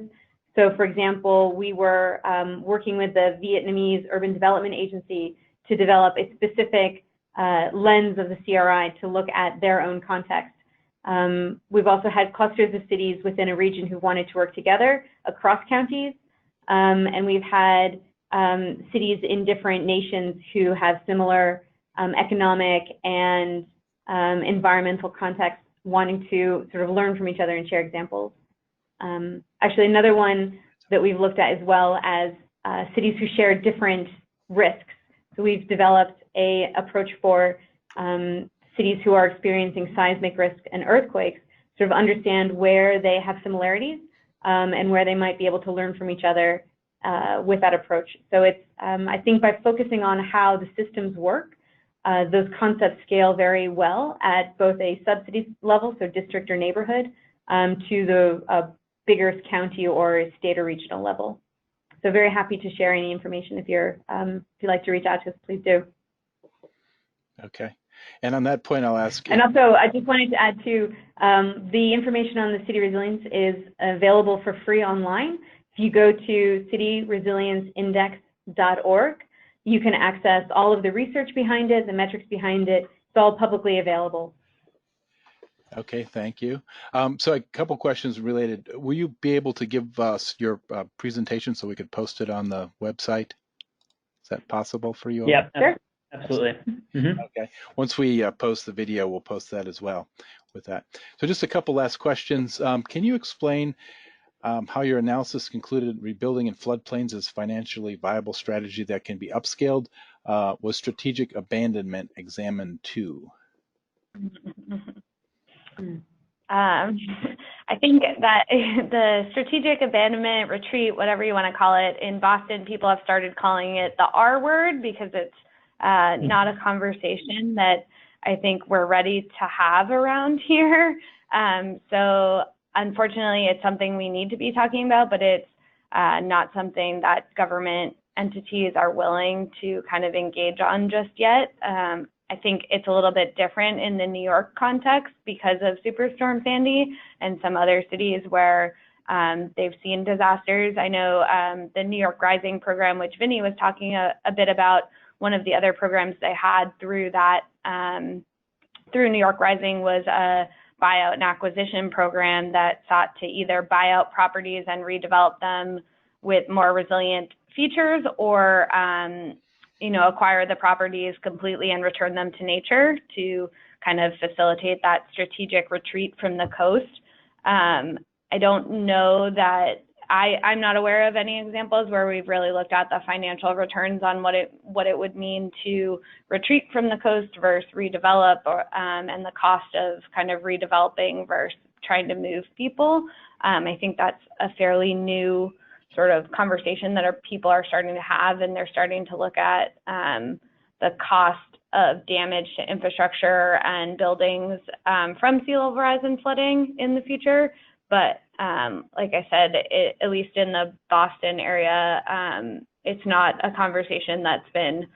So for example, we were working with the Vietnamese Urban Development Agency to develop a specific lens of the CRI to look at their own context. We've also had clusters of cities within a region who wanted to work together across counties, and we've had cities in different nations who have similar economic and environmental contexts wanting to sort of learn from each other and share examples. Actually, another one that we've looked at as well as cities who share different risks. So we've developed an approach for cities who are experiencing seismic risk and earthquakes, sort of understand where they have similarities and where they might be able to learn from each other with that approach. So it's, I think by focusing on how the systems work, those concepts scale very well at both a sub-city level, so district or neighborhood, to the bigger county or state or regional level. So very happy to share any information if you'd like to reach out to us, please do. Okay. And on that point, I'll ask. And also, I just wanted to add to the information on the city resilience is available for free online. If you go to cityresilienceindex.org, you can access all of the research behind it, the metrics behind it. It's all publicly available. Okay, thank you. So a couple questions related. Will you be able to give us your presentation so we could post it on the website? Is that possible for you all? Yep, sure. Absolutely. Mm-hmm. Okay. Once we post the video, we'll post that as well with that. So just a couple last questions. Can you explain how your analysis concluded rebuilding in floodplains is financially viable strategy that can be upscaled? Was strategic abandonment examined too? I think that the strategic abandonment retreat, whatever you want to call it, in Boston, people have started calling it the R word because it's not a conversation that I think we're ready to have around here. So unfortunately, it's something we need to be talking about, but it's not something that government entities are willing to kind of engage on just yet. I think it's a little bit different in the New York context because of Superstorm Sandy and some other cities where they've seen disasters. I know the New York Rising program, which Vinny was talking a bit about, one of the other programs they had through that, through New York Rising was a buyout and acquisition program that sought to either buy out properties and redevelop them with more resilient features or acquire the properties completely and return them to nature to kind of facilitate that strategic retreat from the coast. I don't know that I'm not aware of any examples where we've really looked at the financial returns on what it would mean to retreat from the coast versus redevelop, or and the cost of kind of redeveloping versus trying to move people. I think that's a fairly new sort of conversation that people are starting to have, and they're starting to look at the cost of damage to infrastructure and buildings from sea level rise and flooding in the future. But like I said, at least in the Boston area, it's not a conversation that's been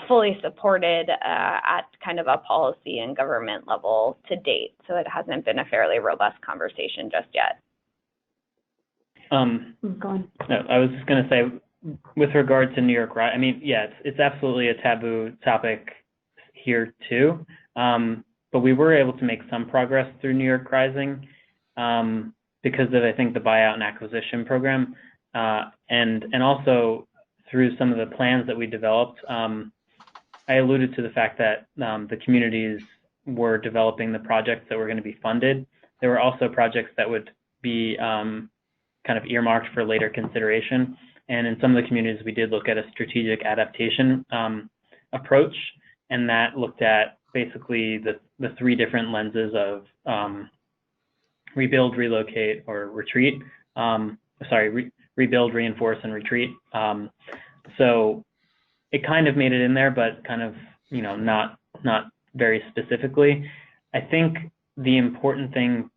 fully supported at kind of a policy and government level to date. So it hasn't been a fairly robust conversation just yet. No, I was just going to say, with regard to New York, right? I mean, yeah, it's absolutely a taboo topic here too. But we were able to make some progress through New York Rising because of, I think, the buyout and acquisition program, and also through some of the plans that we developed. I alluded to the fact that the communities were developing the projects that were going to be funded. There were also projects that would be kind of earmarked for later consideration. And in some of the communities, we did look at a strategic adaptation approach, and that looked at basically the three different lenses of rebuild, relocate, or retreat. Rebuild, reinforce, and retreat. So it kind of made it in there, but kind of, not very specifically. I think the important thing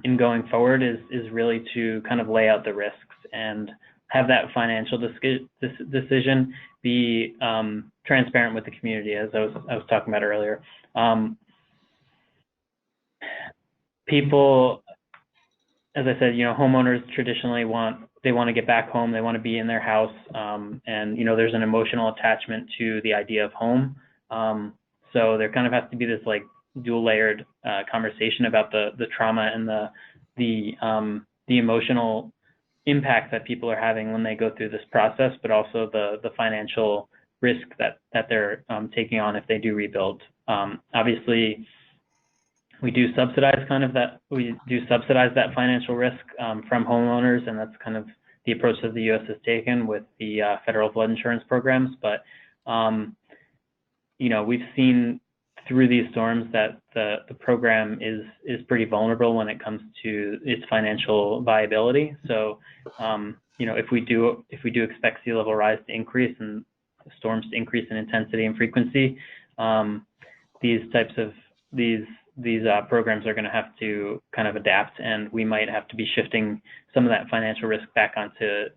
in going forward is really to kind of lay out the risks and have that financial decision be transparent with the community, as I was talking about earlier. People, as I said, homeowners traditionally want to get back home. They want to be in their house, and there's an emotional attachment to the idea of home. So there kind of has to be this like dual layered conversation about the trauma and the emotional impact that people are having when they go through this process, but also the financial risk that they're taking on if they do rebuild. Obviously, we do subsidize that financial risk from homeowners, and that's kind of the approach that the U.S. has taken with the federal flood insurance programs. But you know, we've seen through these storms that the program is pretty vulnerable when it comes to its financial viability. So you know, if we do expect sea level rise to increase and storms to increase in intensity and frequency, these programs are going to have to kind of adapt, and we might have to be shifting some of that financial risk back onto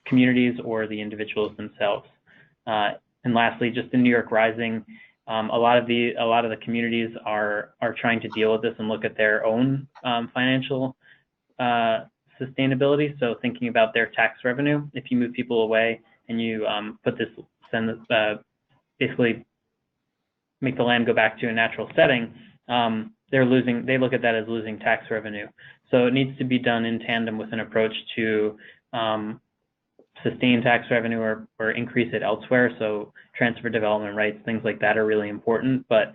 communities or the individuals themselves. And lastly, just in New York Rising, a lot of the communities are trying to deal with this and look at their own financial sustainability. So thinking about their tax revenue, if you move people away and you basically make the land go back to a natural setting, they look at that as losing tax revenue. So it needs to be done in tandem with an approach to sustain tax revenue or increase it elsewhere. So transfer development rights, things like that are really important. But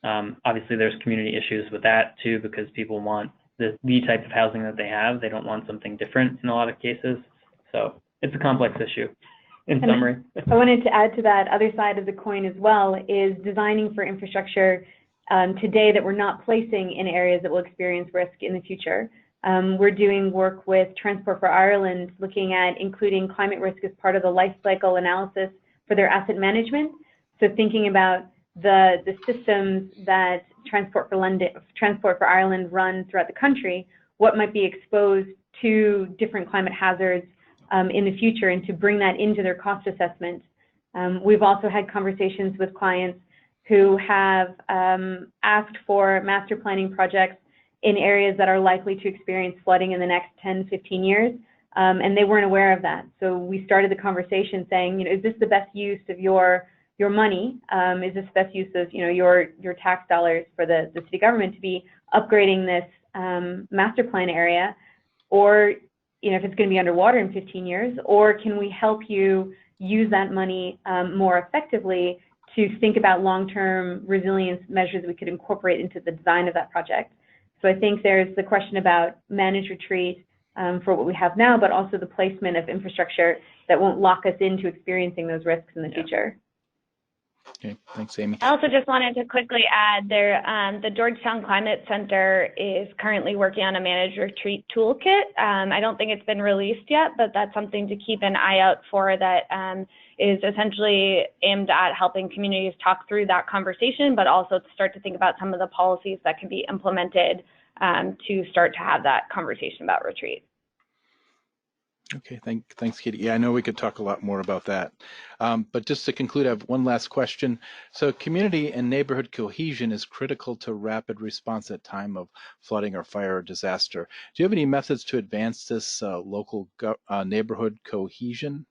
obviously there's community issues with that too, because people want the type of housing that they have. They don't want something different in a lot of cases. So it's a complex issue. In summary. I wanted to add to that other side of the coin as well is designing for infrastructure today that we're not placing in areas that will experience risk in the future. We're doing work with Transport for Ireland, looking at including climate risk as part of the life cycle analysis for their asset management. So thinking about the systems that Transport for Ireland run throughout the country, what might be exposed to different climate hazards in the future, and to bring that into their cost assessment. We've also had conversations with clients who have asked for master planning projects in areas that are likely to experience flooding in the next 10, 15 years, and they weren't aware of that. So we started the conversation saying, you know, is this the best use of your money? Is this the best use of, you know, your tax dollars for the city government to be upgrading this master plan area? Or, you know, if it's going to be underwater in 15 years, or can we help you use that money more effectively to think about long-term resilience measures we could incorporate into the design of that project? So I think there's the question about managed retreat for what we have now, but also the placement of infrastructure that won't lock us into experiencing those risks in the future. Okay, thanks, Amy. I also just wanted to quickly add there, the Georgetown Climate Center is currently working on a managed retreat toolkit. I don't think it's been released yet, but that's something to keep an eye out for, that is essentially aimed at helping communities talk through that conversation, but also to start to think about some of the policies that can be implemented to start to have that conversation about retreat. Okay, thanks, Katie. Yeah, I know we could talk a lot more about that. But just to conclude, I have one last question. So community and neighborhood cohesion is critical to rapid response at time of flooding or fire or disaster. Do you have any methods to advance this local neighborhood cohesion?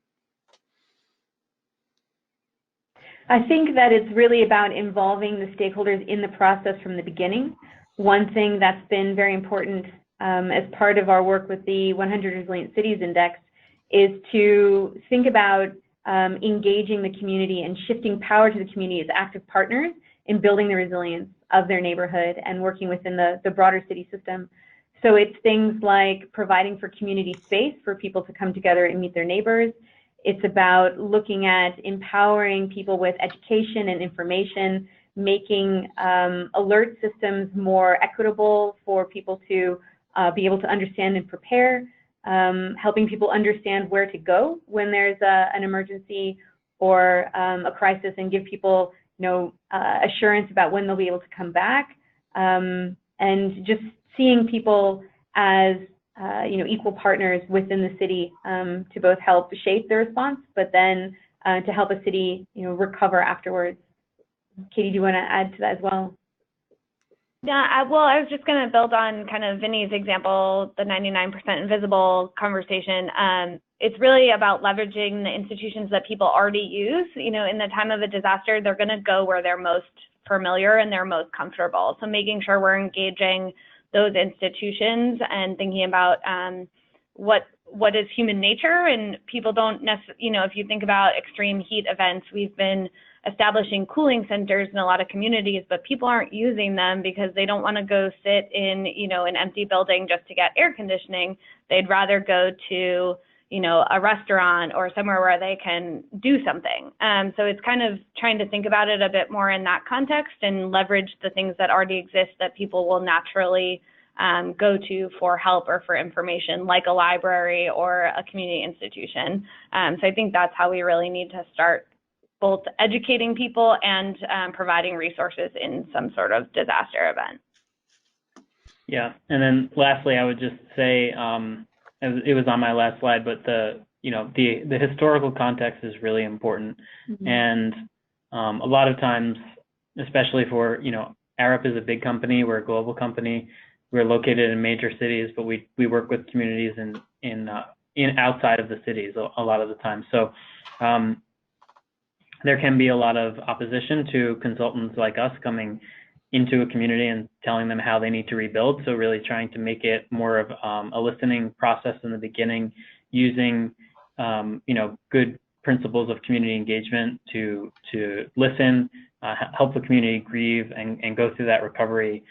I think that it's really about involving the stakeholders in the process from the beginning. One thing that's been very important as part of our work with the 100 Resilient Cities Index is to think about engaging the community and shifting power to the community as active partners in building the resilience of their neighborhood and working within the broader city system. So it's things like providing for community space for people to come together and meet their neighbors. It's about looking at empowering people with education and information, making alert systems more equitable for people to be able to understand and prepare, helping people understand where to go when there's an emergency or a crisis, and give people, you know, assurance about when they'll be able to come back, and just seeing people as you know, equal partners within the city to both help shape the response, but then to help a city, you know, recover afterwards. Katie, do you want to add to that as well? Yeah, well, I was just going to build on kind of Vinny's example, the 99% invisible conversation. It's really about leveraging the institutions that people already use. You know, in the time of a disaster, they're going to go where they're most familiar and they're most comfortable. So making sure we're engaging those institutions and thinking about what is human nature, and people don't necessarily, you know, if you think about extreme heat events, we've been establishing cooling centers in a lot of communities, but people aren't using them because they don't want to go sit in, you know, an empty building just to get air conditioning. They'd rather go to, you know, a restaurant or somewhere where they can do something. So it's kind of trying to think about it a bit more in that context and leverage the things that already exist that people will naturally go to for help or for information, like a library or a community institution. So I think that's how we really need to start both educating people and providing resources in some sort of disaster event. Yeah, and then lastly, I would just say, it was on my last slide, but the historical context is really important. Mm-hmm. And a lot of times, especially for, you know, Arup is a big company, we're a global company, we're located in major cities, but we work with communities in outside of the cities a lot of the time. So there can be a lot of opposition to consultants like us coming into a community and telling them how they need to rebuild. So really trying to make it more of a listening process in the beginning, using you know, good principles of community engagement to listen, help the community grieve, and go through that recovery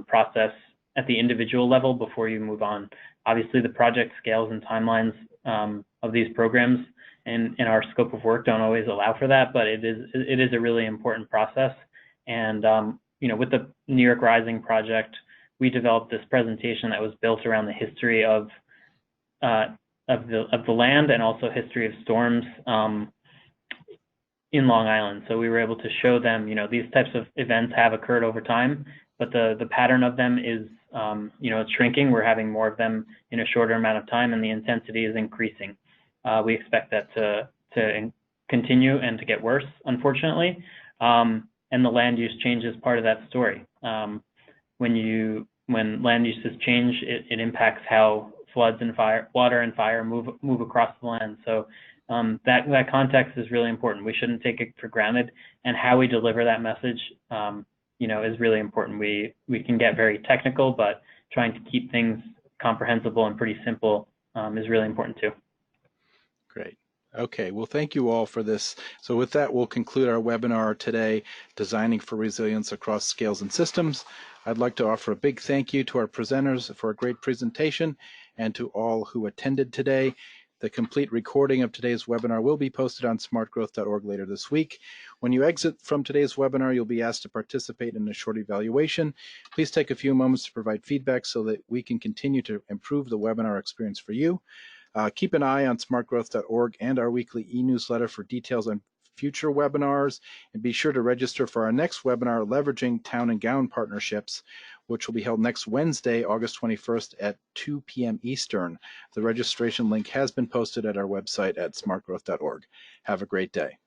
process at the individual level before you move on. Obviously, the project scales and timelines of these programs and our scope of work don't always allow for that, but it is a really important process. And you know, with the New York Rising project, we developed this presentation that was built around the history of the land and also history of storms in Long Island. So we were able to show them, you know, these types of events have occurred over time, but the pattern of them is you know, it's shrinking. We're having more of them in a shorter amount of time, and the intensity is increasing. We expect that to continue and to get worse, unfortunately. And the land use change is part of that story. When land uses change, it impacts how floods and water and fire move across the land. So that context is really important. We shouldn't take it for granted, and how we deliver that message, you know, is really important. We can get very technical, but trying to keep things comprehensible and pretty simple is really important too. Great. Okay, well, thank you all for this. So with that, we'll conclude our webinar today, Designing for Resilience Across Scales and Systems. I'd like to offer a big thank you to our presenters for a great presentation and to all who attended today. The complete recording of today's webinar will be posted on smartgrowth.org later this week. When you exit from today's webinar, you'll be asked to participate in a short evaluation. Please take a few moments to provide feedback so that we can continue to improve the webinar experience for you. Keep an eye on smartgrowth.org and our weekly e-newsletter for details on future webinars, and be sure to register for our next webinar, Leveraging Town and Gown Partnerships, which will be held next Wednesday, August 21st at 2 p.m. Eastern. The registration link has been posted at our website at smartgrowth.org. Have a great day.